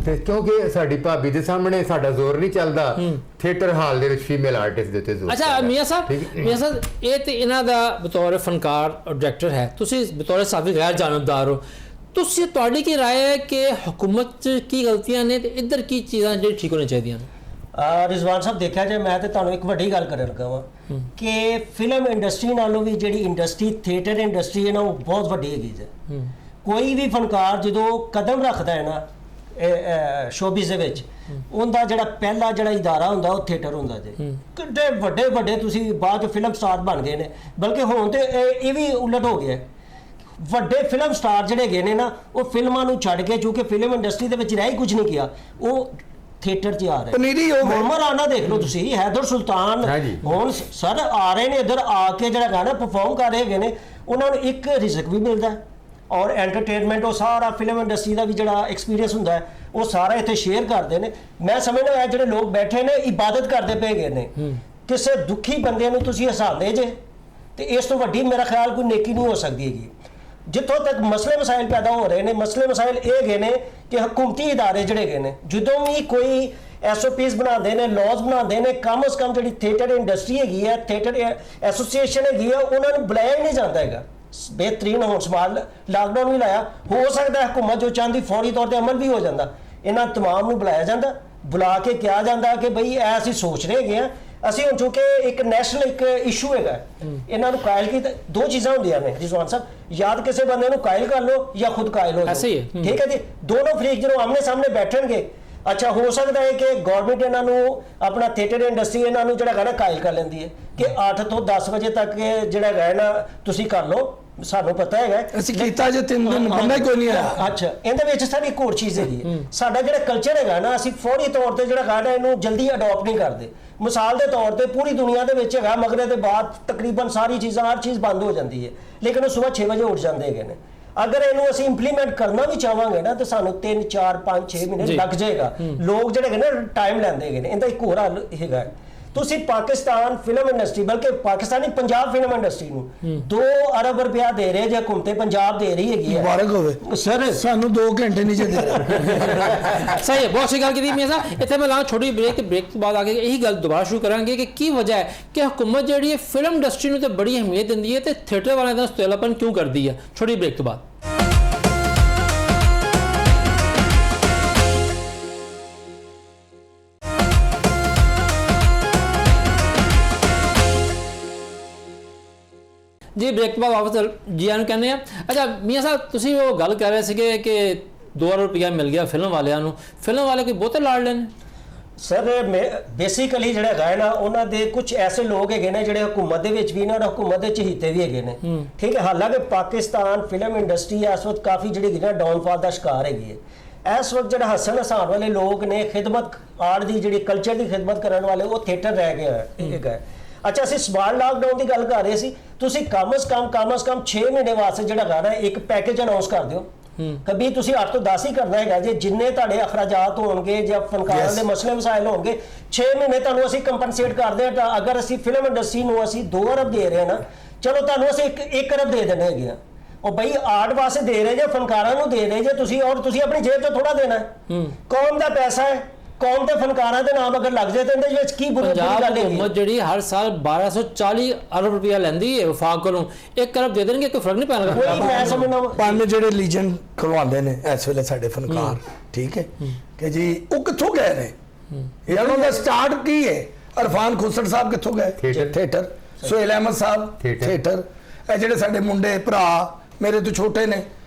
B: ਤੇ ਕਿਉਂਕਿ ਸਾਡੀ ਭਾਬੀ ਦੇ ਸਾਹਮਣੇ ਸਾਡਾ ਜ਼ੋਰ ਨਹੀਂ ਚੱਲਦਾ, ਥੀਏਟਰ ਹਾਲ ਦੇ ਵਿੱਚ ਫੀਮੇਲ ਆਰਟਿਸਟ ਦੇ ਉੱਤੇ ਜ਼ੋਰ।
A: ਅੱਛਾ ਮੀਆਂ ਸਾਹਿਬ, ਇਹ ਤੇ ਇਹਨਾਂ ਦਾ ਬਤੌਰ ਫਨਕਾਰ ਡਾਇਰੈਕਟਰ ਹੈ, ਤੁਸੀਂ ਬਤੌਰ ਸਾਬਿਕ ਗੈਰ ਜਾਣਬਦਾਰ ਹੋ, ਤੁਸੀਂ ਤੁਹਾਡੀ ਕੀ ਰਾਏ ਹੈ ਕਿ ਹਕੂਮਤ 'ਚ ਕੀ ਗਲਤੀਆਂ ਨੇ ਤੇ ਇੱਧਰ ਕੀ ਚੀਜ਼ਾਂ ਜਿਹੜੀ ਠੀਕ ਹੋਣੀਆਂ ਚਾਹੀਦੀਆਂ ਨੇ?
D: ਰਿਜ਼ਵਾਨ ਸਾਹਿਬ ਦੇਖਿਆ ਜਾਏ, ਮੈਂ ਤੇ ਤੁਹਾਨੂੰ ਇੱਕ ਵੱਡੀ ਗੱਲ ਕਰਨ ਲੱਗਾ ਵਾਂ ਕਿ ਫਿਲਮ ਇੰਡਸਟਰੀ ਨਾਲੋਂ ਵੀ ਜਿਹੜੀ ਇੰਡਸਟਰੀ ਥੀਏਟਰ ਇੰਡਸਟਰੀ ਹੈ ਨਾ, ਉਹ ਬਹੁਤ ਵੱਡੀ ਹੈਗੀ ਹੈ। ਕੋਈ ਵੀ ਫਨਕਾਰ ਜਦੋਂ ਕਦਮ ਰੱਖਦਾ ਹੈ ਨਾ, ਸ਼ੋਬਿਜ਼ ਦੇ ਵਿੱਚ ਉਹਦਾ ਜਿਹੜਾ ਪਹਿਲਾ ਜਿਹੜਾ ਇਦਾਰਾ ਹੁੰਦਾ ਉਹ ਥੀਏਟਰ ਹੁੰਦਾ ਜੀ। ਕਿੱਡੇ ਵੱਡੇ ਵੱਡੇ ਤੁਸੀਂ ਬਾਅਦ ਚ ਫਿਲਮ ਸਟਾਰ ਬਣ ਗਏ ਨੇ, ਬਲਕਿ ਹੁਣ ਤੇ ਇਹ ਵੀ ਉਲਟ ਹੋ ਗਿਆ। ਵੱਡੇ ਫਿਲਮ ਸਟਾਰ ਜਿਹੜੇ ਗਏ ਨੇ ਨਾ, ਉਹ ਫਿਲਮਾਂ ਨੂੰ ਛੱਡ ਕੇ, ਕਿਉਂਕਿ ਫਿਲਮ ਇੰਡਸਟਰੀ ਦੇ ਵਿੱਚ ਰਹਿ ਹੀ ਕੁਝ ਨਹੀਂ ਗਿਆ, ਉਹ ਥੀਏਟਰ 'ਚ ਆ ਰਹੇ।
C: ਪਨੀਰੀ ਹੋ ਗਏ।
D: ਮੁਹੰਮਦ ਰਾਣਾ ਦੇਖ ਲਓ ਤੁਸੀਂ, ਹੈਦਰ ਸੁਲਤਾਨ ਹੁਣ ਸਰ ਆ ਰਹੇ ਨੇ ਇੱਧਰ ਆ ਕੇ ਜਿਹੜਾ ਗਾਣਾ ਪਰਫਾਰਮ ਕਰ ਰਹੇ ਹੈਗੇ ਨੇ, ਉਹਨਾਂ ਨੂੰ ਇੱਕ ਰਿਜ਼ਕ ਵੀ ਮਿਲਦਾ ਔਰ ਐਂਟਰਟੇਨਮੈਂਟ, ਉਹ ਸਾਰਾ ਫਿਲਮ ਇੰਡਸਟਰੀ ਦਾ ਵੀ ਜਿਹੜਾ ਐਕਸਪੀਰੀਅੰਸ ਹੁੰਦਾ ਹੈ ਉਹ ਸਾਰਾ ਇੱਥੇ ਸ਼ੇਅਰ ਕਰਦੇ ਨੇ। ਮੈਂ ਸਮਝਦਾ ਇਹ ਜਿਹੜੇ ਲੋਕ ਬੈਠੇ ਨੇ ਇਬਾਦਤ ਕਰਦੇ ਪਏ ਗਏ ਨੇ, ਕਿਸੇ ਦੁਖੀ ਬੰਦੇ ਨੂੰ ਤੁਸੀਂ ਹਸਾਉਂਦੇ ਜੇ, ਤੇ ਇਸ ਤੋਂ ਵੱਡੀ ਮੇਰਾ ਖਿਆਲ ਕੋਈ ਨੇਕੀ ਨਹੀਂ ਹੋ ਸਕਦੀ ਹੈਗੀ। ਜਿੱਥੋਂ ਤੱਕ ਮਸਲੇ ਮਸਾਇਲ ਪੈਦਾ ਹੋ ਰਹੇ ਨੇ, ਮਸਲੇ ਮਸਾਇਲ ਇਹ ਗਏ ਨੇ ਕਿ ਹਕੂਮਤੀ ਇਦਾਰੇ ਜਿਹੜੇ ਗਏ ਨੇ, ਜਦੋਂ ਵੀ ਕੋਈ SOPs ਬਣਾਉਂਦੇ ਨੇ, ਲਾਜ਼ ਬਣਾਉਂਦੇ ਨੇ, ਕਮ ਸੇ ਕਮ ਜਿਹੜੀ ਥੀਏਟਰ ਇੰਡਸਟਰੀ ਹੈਗੀ ਹੈ, ਥੀਏਟਰ ਐਸੋਸੀਏਸ਼ਨ ਹੈਗੀ ਹੈ, ਉਹਨਾਂ ਨੂੰ ਬੁਲਾਇਆ ਹੀ ਨਹੀਂ ਜਾਂਦਾ ਹੈਗਾ। ਬਿਹਤਰੀਨ ਹੁਣ ਸਵਾਲ ਲਾਕਡਾਊਨ ਵੀ ਲਾਇਆ, ਹੋ ਸਕਦਾ ਹਕੂਮਤ ਜੋ ਚਾਹੁੰਦੀ ਫੌਰੀ ਤੌਰ ਤੇ ਅਮਲ ਵੀ ਹੋ ਜਾਂਦਾ। ਇਹਨਾਂ ਤਮਾਮ ਨੂੰ ਬੁਲਾਇਆ ਜਾਂਦਾ, ਬੁਲਾ ਕੇ ਕਿਹਾ ਜਾਂਦਾ ਕਿ ਬਈ ਇਹ ਅਸੀਂ ਸੋਚ ਰਹੇ ਹੈਗੇ ਆ, ਅਸੀਂ ਹੁਣ ਚੁੱਕੇ ਇੱਕ ਨੈਸ਼ਨਲ ਇੱਕ ਇਸ਼ੂ ਹੈਗਾ, ਇਹਨਾਂ ਨੂੰ ਕਾਇਲ ਕੀ। ਦੋ ਚੀਜ਼ਾਂ ਹੁੰਦੀਆਂ ਨੇ ਰਿਜ਼ਵਾਨ ਸਾਹਿਬ, ਜਾਂ ਕਿਸੇ ਬੰਦੇ ਨੂੰ ਕਾਇਲ ਕਰ ਲਓ ਜਾਂ ਖੁਦ ਕਾਇਲ ਹੋ ਜਾਓ, ਠੀਕ ਹੈ ਜੀ। ਦੋਨੋਂ ਫਰੀਕ ਜਦੋਂ ਆਮਨੇ ਸਾਹਮਣੇ ਬੈਠਣਗੇ, ਅੱਛਾ ਹੋ ਸਕਦਾ ਹੈ ਕਿ ਗਵਰਨਮੈਂਟ ਇਹਨਾਂ ਨੂੰ, ਆਪਣਾ ਥੀਏਟਰ ਇੰਡਸਟਰੀ ਇਹਨਾਂ ਨੂੰ ਜਿਹੜਾ ਹੈ ਕਾਇਲ ਕਰ ਲੈਂਦੀ ਹੈ ਕਿ 8 ਤੋਂ 10 ਵਜੇ ਤੱਕ ਜਿਹੜਾ ਹੈ ਨਾ ਤੁਸੀਂ ਕਰ ਲਓ, ਸਾਨੂੰ ਪਤਾ ਹੈਗਾ
C: ਅਸੀਂ ਕੀਤਾ ਜੇ 3 ਦਿਨ ਬੰਦਾ ਕੋਈ ਨਹੀਂ ਆਇਆ।
D: ਅੱਛਾ, ਇਹਦੇ ਵਿੱਚ ਸਾਡੀ ਇੱਕ ਹੋਰ ਚੀਜ਼ ਹੈਗੀ, ਸਾਡਾ ਜਿਹੜਾ ਕਲਚਰ ਹੈਗਾ ਨਾ, ਅਸੀਂ ਫੌਰੀ ਤੌਰ ਤੇ ਜਿਹੜਾ ਗਾਣਾ ਇਹਨੂੰ ਜਲਦੀ ਅਡਾਪਟ ਨਹੀਂ ਕਰਦੇ। ਮਿਸਾਲ ਦੇ ਤੌਰ ਤੇ ਪੂਰੀ ਦੁਨੀਆ ਦੇ ਵਿੱਚ ਹੈਗਾ, ਮਗਰੇ ਦੇ ਬਾਅਦ ਤਕਰੀਬਨ ਸਾਰੀ ਚੀਜ਼ਾਂ, ਹਰ ਚੀਜ਼ ਬੰਦ ਹੋ ਜਾਂਦੀ ਹੈ, ਲੇਕਿਨ ਉਹ ਸਵੇਰ 6 ਵਜੇ ਉੱਠ ਜਾਂਦੇ ਹੈਗੇ ਨੇ। ਅਗਰ ਇਹਨੂੰ ਅਸੀਂ ਇੰਪਲੀਮੈਂਟ ਕਰਨਾ ਵੀ ਚਾਹਾਂਗੇ ਨਾ, ਤੇ ਸਾਨੂੰ 3 4 5 6 ਮਹੀਨੇ ਲੱਗ ਜਾਏਗਾ। ਲੋਕ ਜਿਹੜੇ ਹੈਗੇ ਨਾ ਟਾਈਮ ਲੈਂਦੇ ਹੈਗੇ ਨੇ। ਇਹਦਾ ਇੱਕ ਹੋਰ ਹੱਲ ਹੈਗਾ, ਤੁਸੀਂ ਪਾਕਿਸਤਾਨ ਫਿਲਮ ਇੰਡਸਟਰੀ, ਬਲਕਿ ਪਾਕਿਸਤਾਨੀ ਪੰਜਾਬ ਫਿਲਮ ਇੰਡਸਟਰੀ ਨੂੰ 2 ਅਰਬ ਰੁਪਇਆ ਦੇ ਰਹੇ ਜੇ ਹਕੂਮਤੇ ਪੰਜਾਬ ਦੇ ਰਹੀ ਹੈਗੀ ਹੈ।
C: ਮੁਬਾਰਕ ਹੋਵੇ
D: ਸਰ,
C: ਸਾਨੂੰ 2 ਘੰਟੇ ਨਹੀਂ ਜੇ ਦੇ ਰਹੇ।
A: ਸਹੀ ਹੈ, ਬਹੁਤ ਸਹੀ ਗੱਲ ਕੀਤੀ ਮੀਆਂ ਸਾਹਿਬ। ਇੱਥੇ ਮੈਂ ਲਾਂ ਛੋਟੀ ਬ੍ਰੇਕ, ਤੇ ਬ੍ਰੇਕ ਤੋਂ ਬਾਅਦ ਆ ਕੇ ਇਹੀ ਗੱਲ ਦੁਬਾਰਾ ਸ਼ੁਰੂ ਕਰਾਂਗੇ ਕਿ ਕੀ ਵਜ੍ਹਾ ਹੈ ਕਿ ਹਕੂਮਤ ਜਿਹੜੀ ਹੈ ਫਿਲਮ ਇੰਡਸਟਰੀ ਨੂੰ ਤੇ ਬੜੀ ਅਹਿਮੀਅਤ ਦਿੰਦੀ ਹੈ ਤੇ ਥੀਏਟਰ ਵਾਲਿਆਂ ਦਾ ਸੁਤੇਲਾਪਨ ਕਿਉਂ ਕਰਦੀ ਹੈ। ਛੋਟੀ ਬ੍ਰੇਕ ਤੋਂ ਬਾਅਦ। ਜੀ ਬ੍ਰੇਕ ਤੋਂ ਬਾਅਦ ਵਾਪਸ ਜੀ ਆਇਆਂ ਨੂੰ ਕਹਿੰਦੇ ਆ। ਅੱਛਾ ਮੀਆਂ ਸਾਹਿਬ, ਤੁਸੀਂ ਉਹ ਗੱਲ ਕਰ ਰਹੇ ਸੀਗੇ ਕਿ 2 ਅਰਬ ਰੁਪਇਆ ਮਿਲ ਗਿਆ ਫਿਲਮ ਵਾਲਿਆਂ ਨੂੰ, ਫਿਲਮ ਵਾਲੇ ਕੋਈ ਬਹੁਤੇ ਲਾੜ ਲੈਣ।
D: ਸਰ ਬੇਸਿਕਲੀ ਜਿਹੜਾ ਹੈਗਾ ਨਾ, ਉਹਨਾਂ ਦੇ ਕੁਝ ਐਸੇ ਲੋਕ ਹੈਗੇ ਨੇ ਜਿਹੜੇ ਹਕੂਮਤ ਦੇ ਵਿੱਚ ਵੀ ਨੇ ਔਰ ਹਕੂਮਤ ਦੇ ਚਹੀਤੇ ਵੀ ਹੈਗੇ ਨੇ, ਠੀਕ ਹੈ। ਹਾਲਾਂਕਿ ਪਾਕਿਸਤਾਨ ਫਿਲਮ ਇੰਡਸਟਰੀ ਇਸ ਵਕਤ ਕਾਫੀ ਜਿਹੜੀ ਹੈਗੀ ਨਾ ਡਾਊਨਫਾਲ ਦਾ ਸ਼ਿਕਾਰ ਹੈਗੀ ਹੈ। ਇਸ ਵਕਤ ਜਿਹੜਾ ਹੱਸਣ ਹਸਾਉਣ ਵਾਲੇ ਲੋਕ ਨੇ, ਖਿਦਮਤ ਆਰਟ ਦੀ ਜਿਹੜੀ ਕਲਚਰ ਦੀ ਖਿਦਮਤ ਕਰਨ ਵਾਲੇ, ਉਹ ਥੀਏਟਰ ਰਹਿ ਗਿਆ ਹੈਗਾ। ਅੱਛਾ, ਅਸੀਂ ਸਮਾਰਟ ਲਾਕਡਾਊਨ ਦੀ ਗੱਲ ਕਰ ਰਹੇ ਸੀ, ਤੁਸੀਂ ਕਮ ਸੇ ਕਮ 6 ਮਹੀਨੇ ਵਾਸਤੇ ਜਿਹੜਾ ਗਾਣਾ ਇੱਕ ਪੈਕੇਜ ਅਨਾਉਂਸ ਕਰ ਦਿਓ। ਕभी ਤੁਸੀਂ 8 ਤੋਂ 10 ਹੀ ਕਰਨਾ ਹੈਗਾ ਜੇ, ਜਿੰਨੇ ਤੁਹਾਡੇ ਅਖਰਾਜਾਤ ਹੋਣਗੇ ਜਾਂ ਫਨਕਾਰਾਂ ਦੇ ਮਸਲੇ ਮਸਾਇਲ ਹੋਣਗੇ, 6 ਮਹੀਨੇ ਤੁਹਾਨੂੰ ਅਸੀਂ ਕੰਪਨਸੇਟ ਕਰਦੇ ਹਾਂ। ਤਾਂ ਅਗਰ ਅਸੀਂ ਫਿਲਮ ਇੰਡਸਟਰੀ ਨੂੰ ਅਸੀਂ 2 ਅਰਬ ਦੇ ਰਹੇ ਹਾਂ ਨਾ, ਚਲੋ ਤੁਹਾਨੂੰ ਅਸੀਂ 1 ਅਰਬ ਦੇ ਦੇਣੇ ਹੈਗੇ ਆ। ਉਹ ਬਈ ਆਰਟ ਵਾਸਤੇ ਦੇ ਰਹੇ ਜੇ, ਫਨਕਾਰਾਂ ਨੂੰ ਦੇ ਰਹੇ ਜੇ ਤੁਸੀਂ, ਔਰ ਤੁਸੀਂ ਆਪਣੀ ਜੇਬ ਤੋਂ ਥੋੜਾ ਦੇਣਾ ਹੈ। ਕੌਮ ਦਾ ਪੈਸਾ ਹੈ, ਕੌਮ ਦੇ ਫਨਕਾਰਾਂ ਦੇ ਨਾਮ ਅਗਰ ਲੱਗ ਜਾਏ ਤਾਂ ਇਹਦੇ ਵਿੱਚ ਕੀ ਬੁਰੀ ਗੱਲ ਹੈ।
A: ਹਕੂਮਤ ਜਿਹੜੀ ਹਰ ਸਾਲ 1240 ਅਰਬ ਰੁਪਇਆ ਲੈਂਦੀ ਹੈ ਵਫਾਕ ਕੋਲੋਂ, 1 ਅਰਬ ਦੇ ਦੇਣਗੇ, ਕੋਈ ਫਰਕ ਨਹੀਂ ਪੈਣਾ।
D: ਕੋਈ ਮੈਂ ਸਮਝਣਾ
C: ਪੰਜ ਜਿਹੜੇ ਲੀਜਨ ਖਲਵਾਉਂਦੇ ਨੇ ਇਸ ਵੇਲੇ ਸਾਡੇ ਫਨਕਾਰ, ਠੀਕ ਹੈ, ਕਿ ਜੀ ਉਹ ਕਿੱਥੋਂ ਗਏ ਨੇ, ਇਹਨਾਂ ਦਾ ਸਟਾਰਟ ਕੀ ਹੈ। ਅਰਫਾਨ ਖੁਸਰ ਸਾਹਿਬ ਕਿੱਥੋਂ ਗਏ, ਥੀਏਟਰ। ਸੁਹੇਲ ਅਹਿਮਦ ਸਾਹਿਬ ਥੀਏਟਰ। ਇਹ ਜਿਹੜੇ ਸਾਡੇ ਮੁੰਡੇ ਭਰਾ ਮੇਰੇ ਤੋਂ ਛੋਟੇ ਨੇ,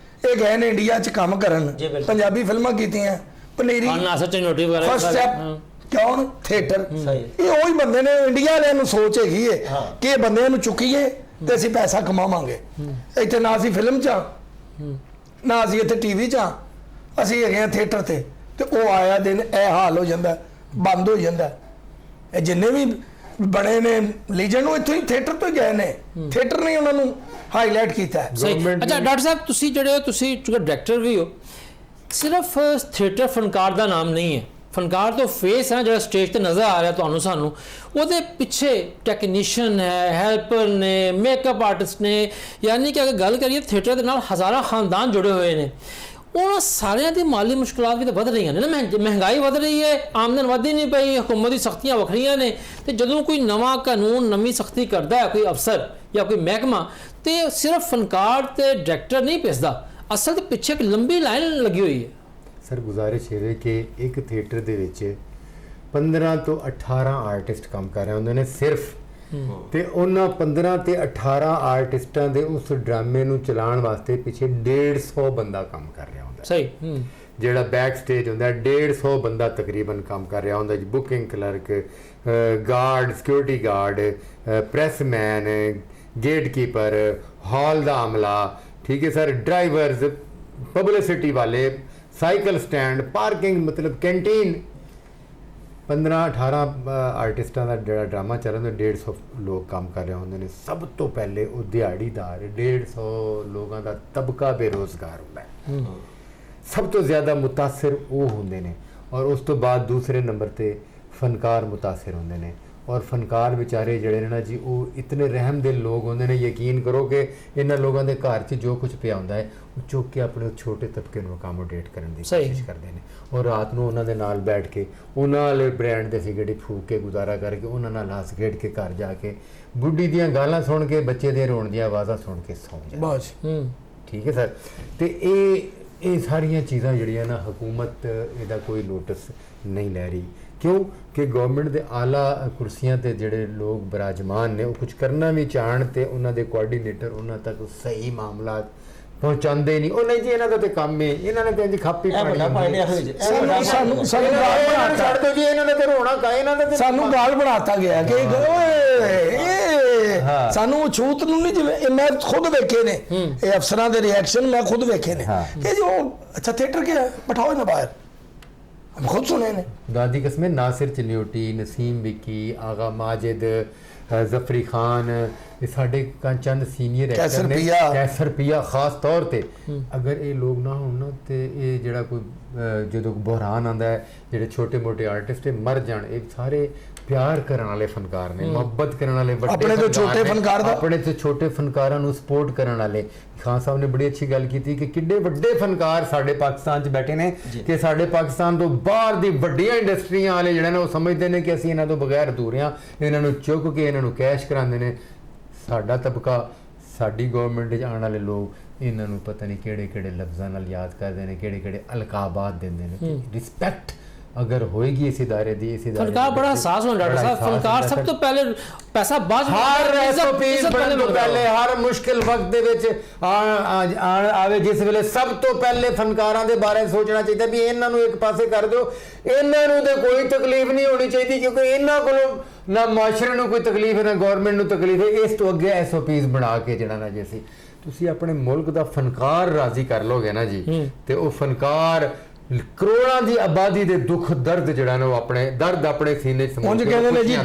C: ਇਹ ਗਏ ਨੇ ਇੰਡੀਆ 'ਚ ਕੰਮ ਕਰਨ, ਪੰਜਾਬੀ ਫਿਲਮਾਂ ਕੀਤੀਆਂ। ਪਨੀਰੀ ਫਸਟ ਸਟੈਪ ਕੌਣ, ਥੀਏਟਰ। ਇਹ ਉਹੀ ਬੰਦੇ ਨੇ, ਇੰਡੀਆ ਵਾਲਿਆਂ ਨੂੰ ਸੋਚ ਹੈਗੀ ਹੈ ਕਿ ਇਹ ਬੰਦਿਆਂ ਨੂੰ ਚੁੱਕੀਏ ਤੇ ਅਸੀਂ ਪੈਸਾ ਕਮਾਵਾਂਗੇ। ਇੱਥੇ ਨਾ ਅਸੀਂ ਫਿਲਮ 'ਚ ਨਾ ਅਸੀਂ ਇੱਥੇ ਟੀਵੀ 'ਚ, ਅਸੀਂ ਹੈਗੇ ਆ ਥੀਏਟਰ ਤੇ ਉਹ ਆਇਆ ਦਿਨ ਇਹ ਹਾਲ ਹੋ ਜਾਂਦਾ, ਬੰਦ ਹੋ ਜਾਂਦਾ। ਇਹ ਜਿੰਨੇ ਵੀ ਬਣੇ ਨੇ ਲੀਜੈਂਡ ਉਹ ਇੱਥੋਂ ਹੀ ਥੀਏਟਰ ਤੋਂ ਹੀ ਗਏ ਨੇ, ਥੀਏਟਰ ਨੇ ਉਹਨਾਂ ਨੂੰ ਹਾਈਲਾਈਟ ਕੀਤਾ।
A: ਅੱਛਾ ਡਾਕਟਰ ਸਾਹਿਬ, ਤੁਸੀਂ ਜਿਹੜੇ ਤੁਸੀਂ ਡਾਇਰੈਕਟਰ ਵੀ ਹੋ, ਸਿਰਫ ਥੀਏਟਰ ਫਨਕਾਰ ਦਾ ਨਾਮ ਨਹੀਂ ਹੈ। ਫਨਕਾਰ ਤੋਂ ਫੇਸ ਹੈ ਜਿਹੜਾ ਸਟੇਜ ਤੇ ਨਜ਼ਰ ਆ ਰਿਹਾ ਤੁਹਾਨੂੰ ਸਾਨੂੰ, ਉਹਦੇ ਪਿੱਛੇ ਟੈਕਨੀਸ਼ੀਅਨ ਹੈ, ਹੈਲਪਰ ਨੇ, ਮੇਕਅਪ ਆਰਟਿਸਟ ਨੇ, ਯਾਨੀ ਕਿ ਅਗਰ ਗੱਲ ਕਰੀਏ ਥੀਏਟਰ ਦੇ ਨਾਲ ਹਜ਼ਾਰਾਂ ਖਾਨਦਾਨ ਜੁੜੇ ਹੋਏ ਨੇ। ਉਹਨਾਂ ਸਾਰਿਆਂ ਦੀ ਮਾਲੀ ਮੁਸ਼ਕਲਾਂ ਵੀ ਤਾਂ ਵਧ ਰਹੀਆਂ ਨੇ ਨਾ, ਮਹਿੰਗਾਈ ਵਧ ਰਹੀ ਹੈ, ਆਮਦਨ ਵਧਦੀ ਨਹੀਂ ਪਈ, ਹਕੂਮਤ ਦੀ ਸਖਤੀਆਂ ਵੱਖਰੀਆਂ ਨੇ। ਤੇ ਜਦੋਂ ਕੋਈ ਨਵਾਂ ਕਾਨੂੰਨ, ਨਵੀਂ ਸਖਤੀ ਕਰਦਾ ਹੈ ਕੋਈ ਅਫਸਰ ਜਾਂ ਕੋਈ ਮਹਿਕਮਾ, ਤੇ ਸਿਰਫ ਫਨਕਾਰ ਤੇ ਡਾਇਰੈਕਟਰ ਨਹੀਂ ਪਿਸਦਾ, ਅਸਲ ਤੇ ਪਿੱਛੇ ਇੱਕ ਲੰਬੀ ਲਾਈਨ ਲੱਗੀ ਹੋਈ ਹੈ।
B: ਸਰ ਗੁਜ਼ਾਰਿਸ਼ ਇਹ ਹੈ ਕਿ ਇੱਕ ਥੀਏਟਰ ਦੇ ਵਿੱਚ 15 ਤੋਂ 18 ਆਰਟਿਸਟ ਕੰਮ ਕਰ ਰਹੇ ਹੁੰਦੇ ਨੇ ਸਿਰਫ, ਤੇ ਉਹਨਾਂ 15 ਤੇ 18 ਆਰਟਿਸਟਾਂ ਦੇ ਉਸ ਡਰਾਮੇ ਨੂੰ ਚਲਾਉਣ ਵਾਸਤੇ ਪਿੱਛੇ 150 ਬੰਦਾ ਕੰਮ ਕਰ ਰਿਹਾ ਹੁੰਦਾ।
A: ਸਹੀ।
B: ਜਿਹੜਾ ਬੈਕ ਸਟੇਜ ਹੁੰਦਾ 150 ਬੰਦਾ ਤਕਰੀਬਨ ਕੰਮ ਕਰ ਰਿਹਾ ਹੁੰਦਾ ਜੀ, booking clerk, guard, security guard, pressman, gatekeeper, hall ਦਾ ਅਮਲਾ, ਠੀਕ ਹੈ ਸਰ, ਡਰਾਈਵਰਸ, ਪਬਲਿਸਿਟੀ ਵਾਲੇ, ਸਾਈਕਲ ਸਟੈਂਡ, ਪਾਰਕਿੰਗ, ਮਤਲਬ ਕੈਂਟੀਨ। 15-18 ਆਰਟਿਸਟਾਂ ਦਾ ਜਿਹੜਾ ਡਰਾਮਾ ਚੱਲ ਰਿਹਾ, 150 ਲੋਕ ਕੰਮ ਕਰ ਰਹੇ ਹੁੰਦੇ ਨੇ। ਸਭ ਤੋਂ ਪਹਿਲੇ ਉਹ ਦਿਹਾੜੀਦਾਰ 150 ਲੋਕਾਂ ਦਾ ਤਬਕਾ ਬੇਰੋਜ਼ਗਾਰ ਹੁੰਦਾ ਹੈ, ਸਭ ਤੋਂ ਜ਼ਿਆਦਾ ਮੁਤਾਸਿਰ ਉਹ ਹੁੰਦੇ ਨੇ। ਔਰ ਉਸ ਤੋਂ ਬਾਅਦ ਦੂਸਰੇ ਨੰਬਰ ਤੇ ਫਨਕਾਰ ਮੁਤਾਸਿਰ ਹੁੰਦੇ ਨੇ। ਔਰ ਫਨਕਾਰ ਵਿਚਾਰੇ ਜਿਹੜੇ ਨੇ ਨਾ ਜੀ, ਉਹ ਇਤਨੇ ਰਹਿਮ ਦਿਲ ਲੋਕ ਹੁੰਦੇ ਨੇ, ਯਕੀਨ ਕਰੋ ਕਿ ਇਹਨਾਂ ਲੋਕਾਂ ਦੇ ਘਰ 'ਚ ਜੋ ਕੁਝ ਪਿਆ ਹੁੰਦਾ ਹੈ ਉਹ ਚੁੱਕ ਕੇ ਆਪਣੇ ਛੋਟੇ ਤਬਕੇ ਨੂੰ ਅਕਾਮੋਡੇਟ ਕਰਨ ਦੀ ਕੋਸ਼ਿਸ਼ ਕਰਦੇ ਨੇ। ਔਰ ਰਾਤ ਨੂੰ ਉਹਨਾਂ ਦੇ ਨਾਲ ਬੈਠ ਕੇ ਉਹਨਾਂ ਵਾਲੇ ਬ੍ਰਾਂਡ ਦੇ ਸਿਗਰਟ ਫੂਕ ਕੇ ਗੁਜ਼ਾਰਾ ਕਰਕੇ ਉਹਨਾਂ ਨਾਲ ਹੱਸ ਖੇਡ ਕੇ ਘਰ ਜਾ ਕੇ ਬੁੱਢੀ ਦੀਆਂ ਗਾਲਾਂ ਸੁਣ ਕੇ, ਬੱਚੇ ਦੇ ਰੋਣ ਦੀਆਂ ਆਵਾਜ਼ਾਂ ਸੁਣ ਕੇ ਸੌਂ ਜਾਂਦੇ।
C: ਬਸ
B: ਠੀਕ ਹੈ ਸਰ। ਤੇ ਇਹ ਸਾਰੀਆਂ ਚੀਜ਼ਾਂ ਜਿਹੜੀਆਂ ਨਾ ਹਕੂਮਤ ਇਹਦਾ ਕੋਈ ਨੋਟਿਸ ਨਹੀਂ ਲੈ ਰਹੀ। ਕਿਉਂ ਕਿ ਗਵਰਨਮੈਂਟ ਦੇ ਆਲਾ ਕੁਰਸੀਆਂ ਤੇ ਜਿਹੜੇ ਲੋਕ ਬਰਾਜਮਾਨ ਨੇ, ਉਹ ਕੁਝ ਕਰਨਾ ਵੀ ਚਾਹਣ ਤੇ ਉਹਨਾਂ ਦੇ ਕੋਆਰਡੀਨੇਟਰ ਉਹਨਾਂ ਤੱਕ ਸਹੀ ਮਾਮਲਾ ਪਹੁੰਚਾਉਂਦੇ ਨਹੀਂ। ਉਹ ਨਹੀਂ ਜੀ, ਇਹਨਾਂ ਦਾ ਤੇ ਕੰਮ ਹੈ, ਇਹਨਾਂ ਨੇ ਤੇ ਜੀ ਖਾਪੀ
D: ਸਾਨੂੰ
B: ਛੱਡ ਦਿਓ ਜੀ, ਇਹਨਾਂ ਨੇ ਤੇ ਰੋਣਾ ਕਾ, ਇਹਨਾਂ ਦਾ
C: ਸਾਨੂੰ ਗਾਲ ਬਣਾਤਾ ਗਿਆ ਕਿ ਸਾਨੂੰ ਛੂਤ ਨੂੰ ਨਹੀਂ, ਜਿਵੇਂ ਇਹ ਮੈਂ ਖੁਦ ਵੇਖੇ ਨੇ ਇਹ ਅਫਸਰਾਂ ਦੇ ਰਿਐਕਸ਼ਨ, ਮੈਂ ਖੁਦ ਵੇਖੇ ਨੇ ਕਿ ਜੋ ਅੱਛਾ ਥੀਏਟਰ ਗਿਆ ਬਿਠਾਓ ਇਹਨਾਂ ਬਾਹਰ, हम खुद सुने ने।
B: दादी कस्में नासिर चिन्योटी, नसीम विकी, आगा माजिद, जफरी खान, ये साढ़े चंद सीनियर एक्टर ने, कैसर पिया खास तौर पे अगर ये लोग ना हो ना तो ये जड़ा कोई जो बहरान आंदा है, जेडे छोटे मोटे आर्टिस्ट मर जान। ये सारे प्यार करने वाले फनकार ने, मोहब्बत करने वाले,
C: अपने तो छोटे फनकार दा,
B: अपने तो छोटे फनकारां नूं सपोर्ट करने वाले। खान साहब ने बड़ी अच्छी गल की थी कि किड्डे वड्डे फनकार साडे पाकिस्तान च बैठे ने कि साडे पाकिस्तान तो बाहर दी वड्डियां इंडस्ट्रियां वाले जिहड़े ने वो समझदे ने कि असीं इन्हां तो बगैर अधूरे हां, इन्हां नूं चुक के इन्हां नूं कैश करांदे ने। साडा तबका, साडी गवर्नमेंट च आने वाले लोग इन्हां नूं पता नहीं किहड़े-किहड़े लफ्ज़ां नाल याद करदे ने, किहड़े-किहड़े अलकाबात दिंदे ने। रिस्पैक्ट अगर होएगी इस इदारे दी, इस इदारे
A: फनकार बड़ा एहसास होना डॉक्टर साहब, फनकार सब तो पहले पैसा बाद
B: हर एसओपीज बनने तो पहले, हर मुश्किल वक्त दे विच आवे जिस वेले सब तो पहले फनकारां दे बारे सोचना चाहिए भी इन्हां नूं एक पासे कर दो, इन्हां नूं ते कोई तकलीफ नहीं होनी चाहिए क्योंकि इन्हां कोलों ना माशरे नूं कोई तकलीफ है ना गवर्नमेंट नूं तकलीफ है। इस तो अगे एसओपीज बना के जिहड़ा ना जैसी तुसीं अपने मुल्क दा फनकार राजी कर लोगे ना जी, ते वो फनकार ਕਰੋੜਾਂ ਦੀ ਆਬਾਦੀ ਦੇ ਦੁੱਖ ਦਰਦ ਜਿਹੜਾ ਨੇ ਉਹ ਆਪਣੇ ਦਰਦ ਆਪਣੇ ਸੀਨੇ ਸਮੂਹ ਕੇ